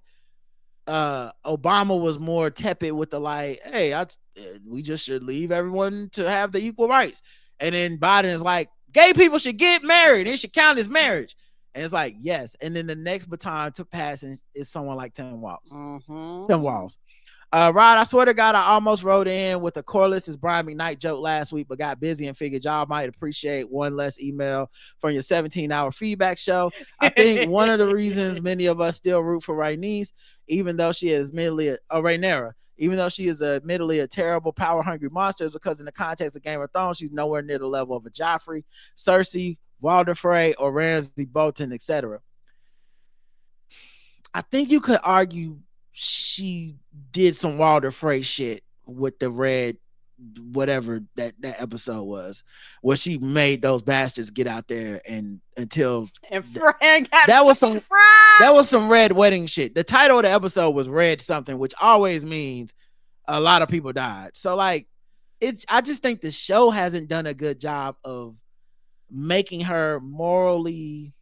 Obama was more tepid with the like, hey, we just should leave everyone to have the equal rights. And then Biden is like, gay people should get married. It should count as marriage. And it's like, yes. And then the next baton to passing is someone like Tim Walz. Tim Walz. Rod, I swear to God, I almost wrote in with a Corliss is Brian McKnight joke last week, but got busy and figured y'all might appreciate one less email from your 17-hour feedback show. I think one of the reasons many of us still root for Rhaenys, even though she is admittedly Rhaenyra, even though she is admittedly a terrible, power-hungry monster, is because in the context of Game of Thrones, she's nowhere near the level of a Joffrey, Cersei, Walder Frey, or Ramsay Bolton, etc. I think you could argue she did some Walder Frey shit with the red, whatever that episode was, where she made those bastards get out there and until that was some red wedding shit. The title of the episode was Red Something, which always means a lot of people died. So like, I just think the show hasn't done a good job of making her morally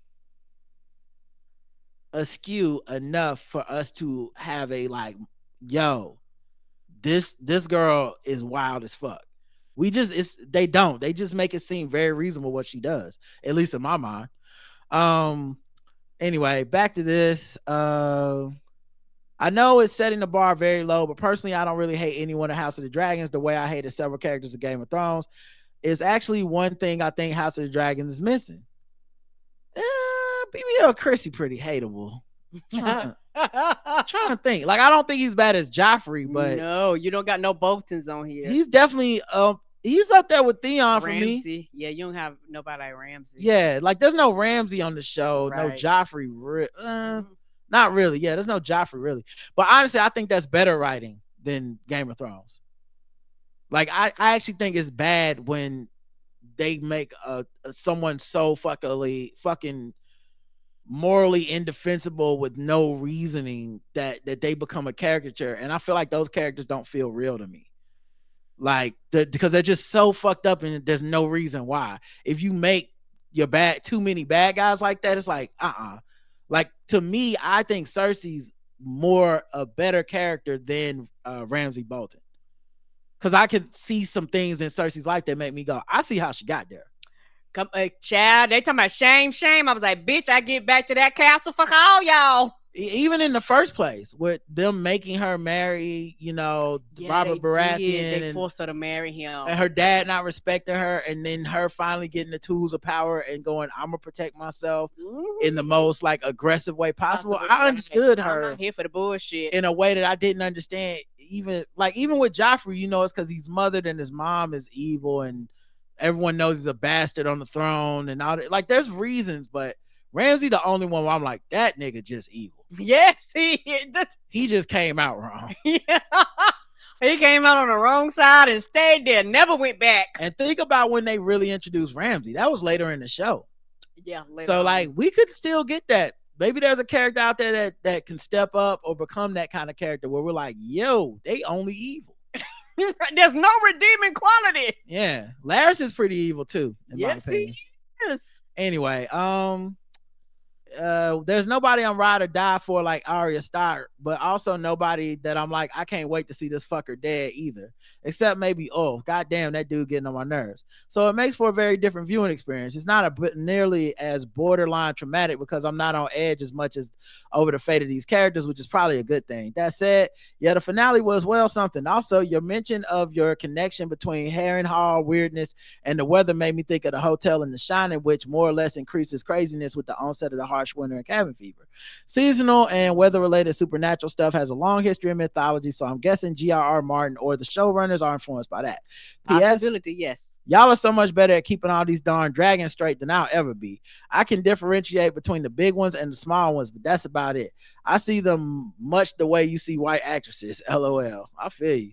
askew enough for us to have a like, yo, this girl is wild as fuck. They just make it seem very reasonable what she does, at least in my mind. Anyway, back to this. I know it's setting the bar very low, but personally I don't really hate anyone in House of the Dragons the way I hated several characters of Game of Thrones. It's actually one thing I think House of the Dragons is missing. BBL Chrissy pretty hateable. Trying to think. Like, I don't think he's bad as Joffrey, but no, you don't got no Boltons on here. He's definitely he's up there with Theon for me. Yeah, you don't have nobody like Ramsay. Yeah, like there's no Ramsay on the show, right. No Joffrey. Not really. Yeah, there's no Joffrey really. But honestly, I think that's better writing than Game of Thrones. Like, I actually think it's bad when they make someone so fucking morally indefensible with no reasoning that they become a caricature, and I feel like those characters don't feel real to me, like because they're just so fucked up and there's no reason why. If you make your too many bad guys like that, it's like like to me, I think Cersei's more a better character than Ramsay Bolton, because I could see some things in Cersei's life that make me go, I see how she got there. Come, child, they talking about shame. I was like, bitch, I get back to that castle. Fuck all y'all. Even in the first place, with them making her marry, Robert Baratheon. They forced her to marry him. And her dad not respecting her, and then her finally getting the tools of power and going, I'm going to protect myself in the most like aggressive way possible. I understood her. I'm not here for the bullshit. In a way that I didn't understand. Even with Joffrey, it's because he's mothered and his mom is evil and everyone knows he's a bastard on the throne and all that. Like, there's reasons, but Ramsay the only one where I'm like, that nigga just evil. Yes, he just came out wrong. Yeah. He came out on the wrong side and stayed there, never went back. And think about when they really introduced Ramsay. That was later in the show. Yeah. So on. Like, we could still get that. Maybe there's a character out there that can step up or become that kind of character where we're like, yo, they only evil. There's no redeeming quality. Yeah, Larys is pretty evil too. Yes, he is. Anyway, there's nobody I'm ride or die for like Arya Stark, but also nobody that I'm like, I can't wait to see this fucker dead either. Except maybe, goddamn, that dude getting on my nerves. So it makes for a very different viewing experience. It's not nearly as borderline traumatic because I'm not on edge as much as over the fate of these characters, which is probably a good thing. That said, yeah, the finale was something. Also, your mention of your connection between Harrenhal weirdness and the weather made me think of the hotel in The Shining, which more or less increases craziness with the onset of the harsh winter and cabin fever. Seasonal and weather-related supernatural stuff has a long history in mythology, so I'm guessing G.R.R. Martin or the showrunners are influenced by that. Possibility, yes. Y'all are so much better at keeping all these darn dragons straight than I'll ever be. I can differentiate between the big ones and the small ones, but that's about it. I see them much the way you see white actresses. LOL. I feel you.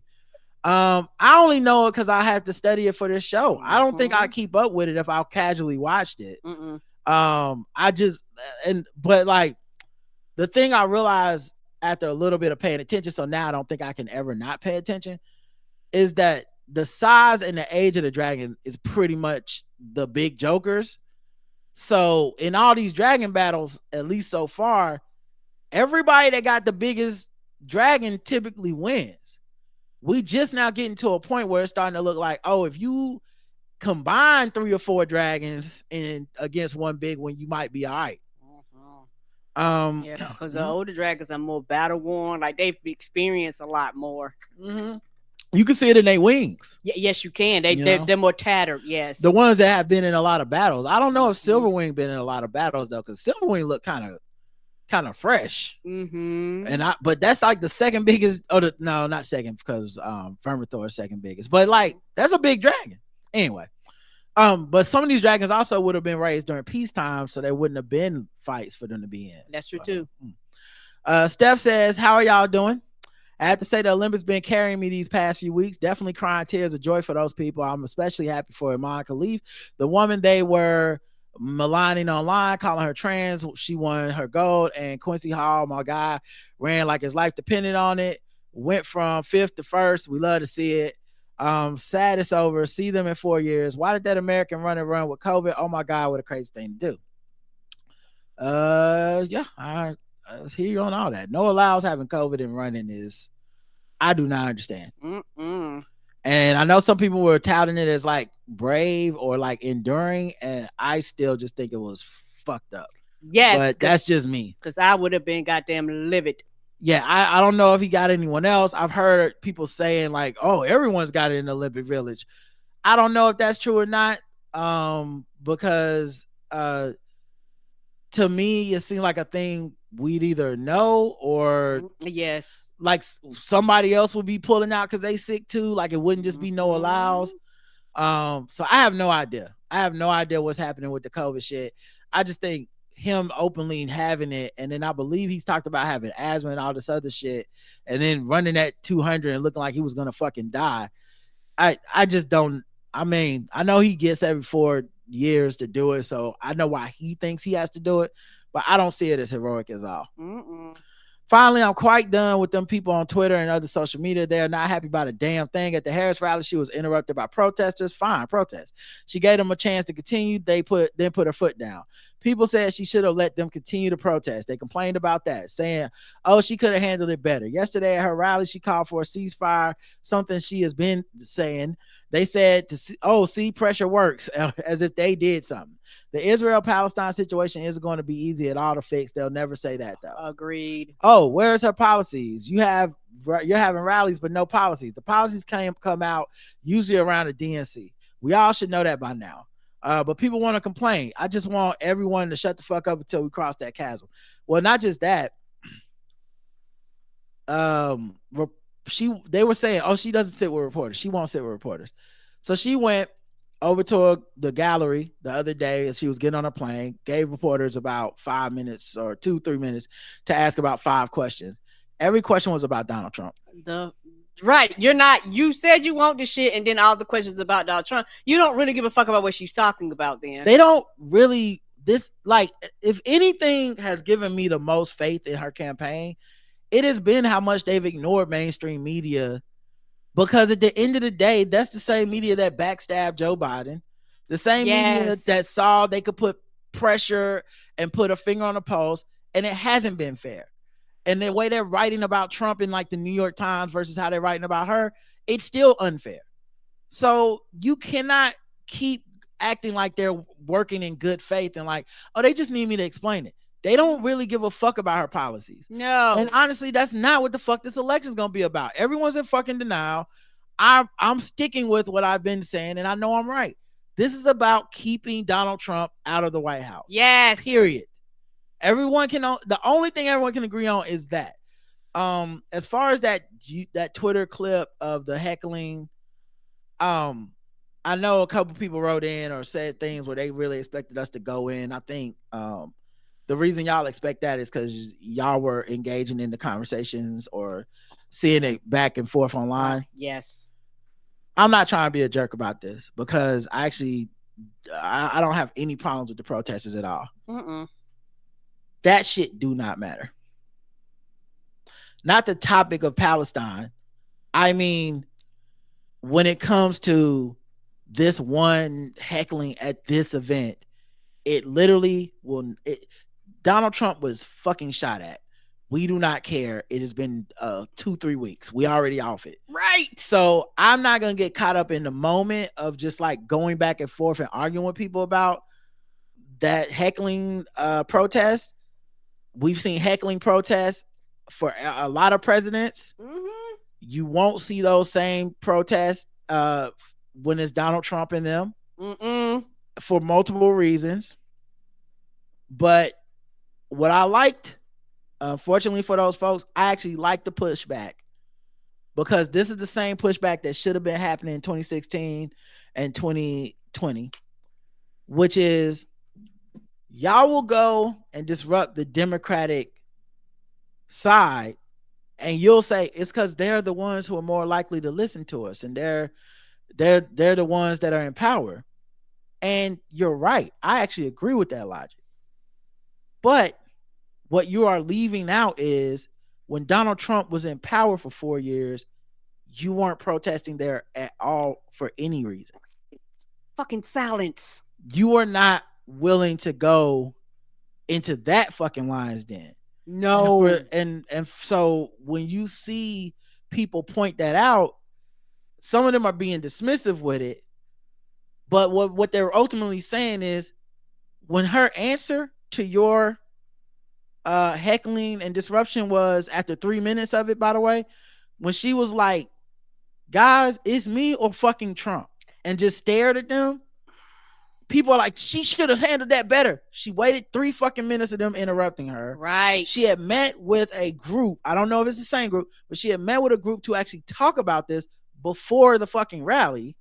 I only know it because I have to study it for this show. I don't think I Mhm. keep up with it if I casually watched it. Mm-mm. I just but like the thing I realized after a little bit of paying attention, so now I don't think I can ever not pay attention, is that the size and the age of the dragon is pretty much the big jokers. So in all these dragon battles, at least so far, everybody that got the biggest dragon typically wins. We just now getting to a point where it's starting to look like, oh, if you combine 3 or 4 dragons in against one big one, you might be all right. Yeah, because the older dragons are more battle worn. Like they've experienced a lot more. You can see it in their wings. Yes, you can. You know? They're more tattered. Yes, The ones that have been in a lot of battles. I don't know if Silverwing been in a lot of battles though, because Silverwing look kind of fresh. But that's like the second biggest. No, not second, because Vermithor is second biggest. But like that's a big dragon. Anyway. But some of these dragons also would have been raised during peacetime, so there wouldn't have been fights for them to be in. That's true too. Steph says, "How are y'all doing?" I have to say the Olympics been carrying me these past few weeks. Definitely crying tears of joy for those people. I'm especially happy for Iman Khalif, the woman they were maligning online, calling her trans. She won her gold, and Quincy Hall, my guy, ran like his life depended on it. Went from 5th to 1st. We love to see it. Sad it's over. See them in 4 years. Why did that American run with COVID? Oh my God, what a crazy thing to do. Yeah, I hear you on all that. No allows having COVID and running is, I do not understand. And I know some people were touting it as like brave or like enduring, and I still just think it was fucked up. Yeah, but that's just me. Because I would have been goddamn livid. Yeah, I don't know if he got anyone else. I've heard people saying like, "Oh, everyone's got it in the Olympic Village." I don't know if that's true or not. Because to me, it seemed like a thing we'd either know or yes, like somebody else would be pulling out because they sick too. Like it wouldn't just be no allows. So I have no idea. I have no idea what's happening with the COVID shit. I just think him openly having it, and then I believe he's talked about having asthma and all this other shit, and then running at 200 and looking like he was gonna fucking die. I just don't. I mean, I know he gets every 4 years to do it, so I know why he thinks he has to do it, but I don't see it as heroic as all. Finally, I'm quite done with them people on Twitter and other social media. They are not happy about a damn thing. At the Harris rally, she was interrupted by protesters. Fine, protest. She gave them a chance to continue. They put her foot down. People said she should have let them continue to protest. They complained about that, saying, oh, she could have handled it better. Yesterday at her rally, she called for a ceasefire, something she has been saying. They said, see, pressure works, as if they did something. The Israel-Palestine situation isn't going to be easy at all to fix. They'll never say that, though. Agreed. Oh, where's her policies? You're having rallies, but no policies. The policies come out usually around the DNC. We all should know that by now. But people want to complain. I just want everyone to shut the fuck up until we cross that chasm. Well, not just that. They were saying, oh, she doesn't sit with reporters. She won't sit with reporters. So she went over to the gallery the other day as she was getting on a plane, gave reporters about 5 minutes or 2-3 minutes to ask about 5 questions. Every question was about Donald Trump. Right. You said you want this shit, and then all the questions about Donald Trump. You don't really give a fuck about what she's talking about then. They don't really, if anything has given me the most faith in her campaign, it has been how much they've ignored mainstream media. Because at the end of the day, that's the same media that backstabbed Joe Biden. The same media that saw they could put pressure and put a finger on the pulse, and it hasn't been fair. And the way they're writing about Trump in like the New York Times versus how they're writing about her, it's still unfair. So you cannot keep acting like they're working in good faith and like, oh, they just need me to explain it. They don't really give a fuck about her policies. No. And honestly, that's not what the fuck this election is going to be about. Everyone's in fucking denial. I'm sticking with what I've been saying, and I know I'm right. This is about keeping Donald Trump out of the White House. Yes. Period. The only thing everyone can agree on is that. As far as that Twitter clip of the heckling, I know a couple people wrote in or said things where they really expected us to go in. I think the reason y'all expect that is because y'all were engaging in the conversations or seeing it back and forth online. Yes. I'm not trying to be a jerk about this because I don't have any problems with the protesters at all. Mm-mm. That shit do not matter. Not the topic of Palestine. I mean, when it comes to this one heckling at this event, it literally will. Donald Trump was fucking shot at. We do not care. It has been 2-3 weeks. We already off it. Right. So I'm not gonna get caught up in the moment of just like going back and forth and arguing with people about that heckling protest. We've seen heckling protests for a lot of presidents. Mm-hmm. You won't see those same protests when it's Donald Trump in them. Mm-mm. For multiple reasons. But what I liked, unfortunately for those folks, I actually liked the pushback because this is the same pushback that should have been happening in 2016 and 2020, which is y'all will go and disrupt the Democratic side and you'll say it's because they're the ones who are more likely to listen to us and they're the ones that are in power. And you're right. I actually agree with that logic. But what you are leaving out is when Donald Trump was in power for 4 years, you weren't protesting there at all for any reason. Fucking silence. You were not willing to go into that fucking lion's den. No. And so when you see people point that out, some of them are being dismissive with it. But what they're ultimately saying is when her answer to your heckling and disruption was after 3 minutes of it, by the way, when she was like, guys, it's me or fucking Trump, and just stared at them, people are like, she should have handled that better. She waited 3 fucking minutes of them interrupting her. Right. She had met with a group. I don't know if it's the same group, but she had met with a group to actually talk about this before the fucking rally.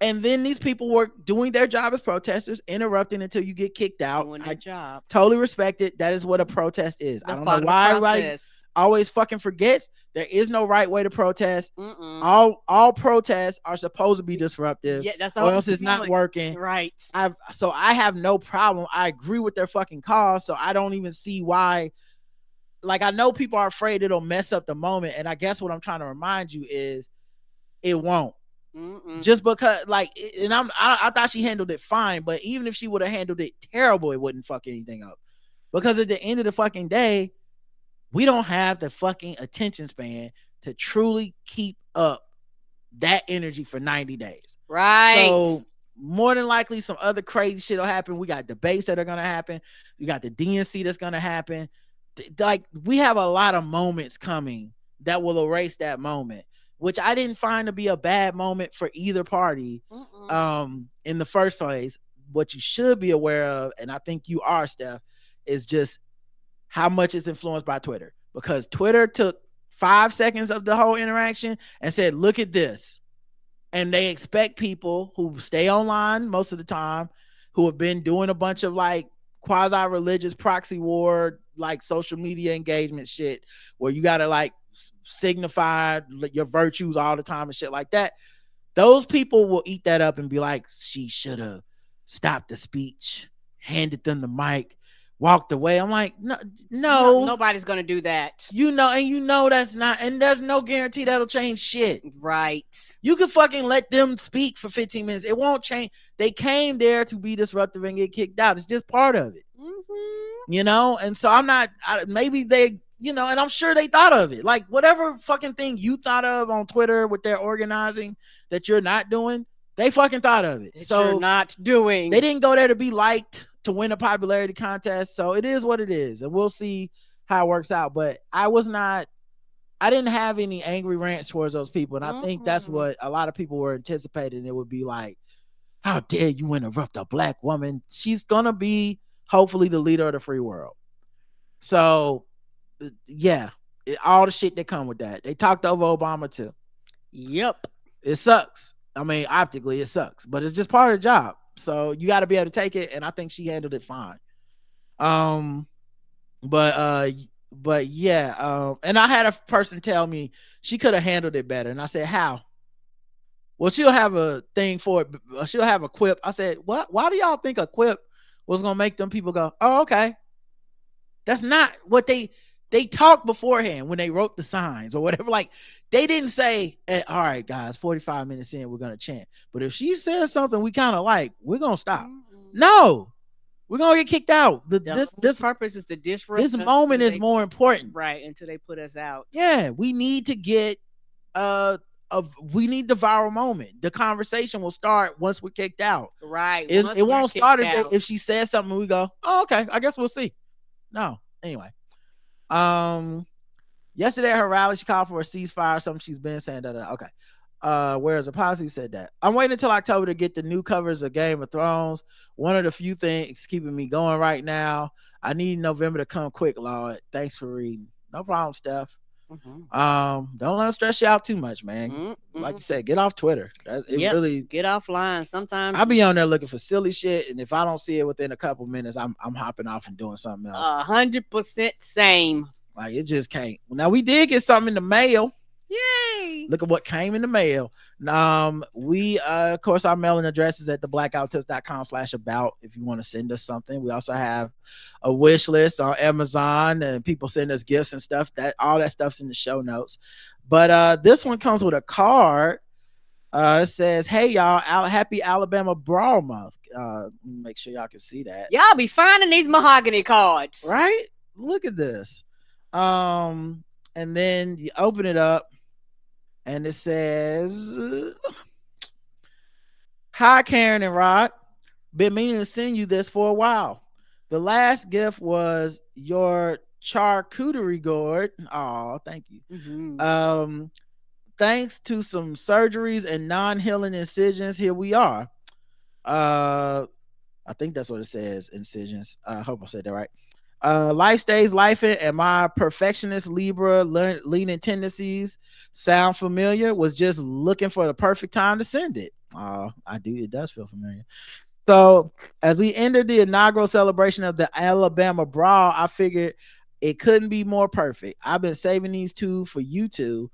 And then these people were doing their job as protesters, interrupting until you get kicked out. Doing their job. Totally respect it. That is what a protest is. That's I don't know why everybody always fucking forgets. There is no right way to protest. Mm-mm. All protests are supposed to be disruptive. Yeah, that's the or whole else it's not working. Right. So I have no problem. I agree with their fucking cause. So I don't even see why. Like, I know people are afraid it'll mess up the moment. And I guess what I'm trying to remind you is it won't. Mm-mm. Just because, like, and I thought she handled it fine, but even if she would have handled it terrible, it wouldn't fuck anything up. Because at the end of the fucking day, we don't have the fucking attention span to truly keep up that energy for 90 days. Right. So more than likely some other crazy shit will happen. We got debates that are going to happen. You got the DNC that's going to happen. Like, we have a lot of moments coming that will erase that moment, which I didn't find to be a bad moment for either party. In the first place. What you should be aware of, and I think you are, Steph, is just how much it's influenced by Twitter. Because Twitter took 5 seconds of the whole interaction and said, look at this. And they expect people who stay online most of the time, who have been doing a bunch of like quasi-religious proxy war, like social media engagement shit, where you got to like signify your virtues all the time and shit like that. Those people will eat that up and be like, she should have stopped the speech, handed them the mic, walked away. I'm like, no, nobody's gonna do that. That's not, and there's no guarantee that'll change shit. Right. You can fucking let them speak for 15 minutes. It won't change. They came there to be disruptive and get kicked out. It's just part of it. And so maybe they, and I'm sure they thought of it. Like, whatever fucking thing you thought of on Twitter with their organizing that you're not doing, they fucking thought of it. So you're not doing. They didn't go there to be liked, to win a popularity contest. So it is what it is. And we'll see how it works out. But I didn't have any angry rants towards those people. And I think that's what a lot of people were anticipating. It would be like, how dare you interrupt a black woman? She's going to be hopefully the leader of the free world. So yeah, all the shit that come with that. They talked over Obama too. Yep. It sucks. I mean, optically it sucks, but it's just part of the job. So you got to be able to take it, and I think she handled it fine. But yeah, and I had a person tell me she could have handled it better, and I said, how? Well, she'll have a thing for it. She'll have a quip. I said, what? Why do y'all think a quip was gonna make them people go, oh, okay? That's not what they talked beforehand when they wrote the signs or whatever. Like they didn't say, all right, guys, 45 minutes in, we're gonna chant. But if she says something we kind of like, we're gonna stop. No, we're gonna get kicked out. This purpose is to disrupt. This moment is more important, right? Until they put us out. Yeah, we need to get we need the viral moment. The conversation will start once we're kicked out. Right. It won't start if she says something and we go, oh, okay, I guess we'll see. No. Anyway. Yesterday at her rally, she called for a ceasefire, something she's been saying. Okay. Whereas the policy said that. I'm waiting until October to get the new covers of Game of Thrones. One of the few things keeping me going right now. I need November to come quick, Lord. Thanks for reading. No problem, Steph. Don't let them stress you out too much, man. Like you said, get off Twitter. Really get offline. Sometimes I'll be on there looking for silly shit, and if I don't see it within a couple minutes, I'm hopping off and doing something else. 100% same. Like it just can't. Now we did get something in the mail. Yay! Look at what came in the mail. We of course our mailing address is at theblackouttest.com/about if you want to send us something. We also have a wish list on Amazon and people send us gifts and stuff. That all that stuff's in the show notes. But this one comes with a card. It says, hey y'all, happy Alabama Brawl Month. Make sure y'all can see that. Y'all be finding these mahogany cards. Right? Look at this. And then you open it up and it says, hi, Karen and Rod. Been meaning to send you this for a while. The last gift was your charcuterie board. Oh, thank you. Thanks to some surgeries and non-healing incisions, here we are. I think that's what it says, incisions. I hope I said that right. Life stays lifing, and my perfectionist Libra leaning tendencies sound familiar. Was just looking for the perfect time to send it. I do. It does feel familiar. So as we entered the inaugural celebration of the Alabama Brawl, I figured it couldn't be more perfect. I've been saving these two for you two.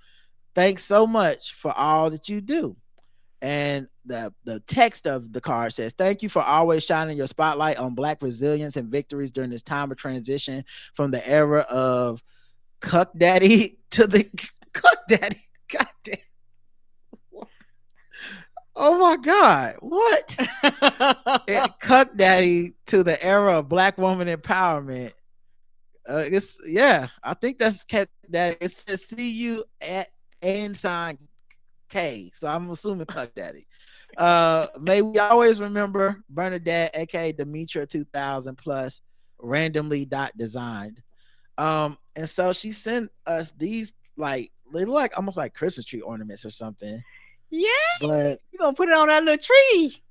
Thanks so much for all that you do. And the text of the card says, thank you for always shining your spotlight on Black resilience and victories during this time of transition from the era of Cuck Daddy to the Cuck Daddy. God damn. Oh my God. What? Cuck Daddy to the era of Black woman empowerment. I think that's Cuck Daddy. It says see you at @ K. So I'm assuming Cuck Daddy. May we always remember Bernadette, aka Demetra 2000 plus randomly designed. And so she sent us these they look like almost like Christmas tree ornaments or something. Yeah, but you gonna put it on that little tree.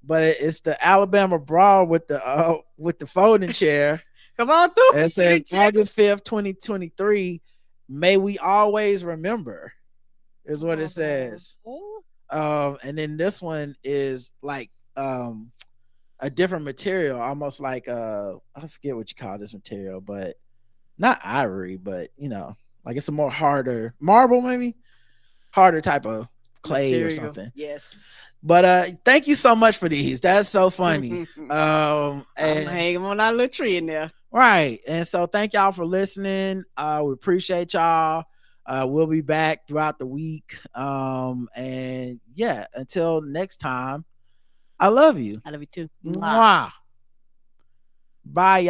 But it's the Alabama Brawl with the folding chair. Come on through. It says August 5th, 2023. May we always remember, is what it says. And then this one is like a different material, almost like I forget what you call this material, but not ivory, but like it's a more harder marble, maybe harder type of clay material or something. Yes. But thank you so much for these. That's so funny. And hang them on our little tree in there. Right. And so thank y'all for listening. We appreciate y'all. We'll be back throughout the week. And yeah, until next time, I love you. I love you too. Mwah. Bye, y'all.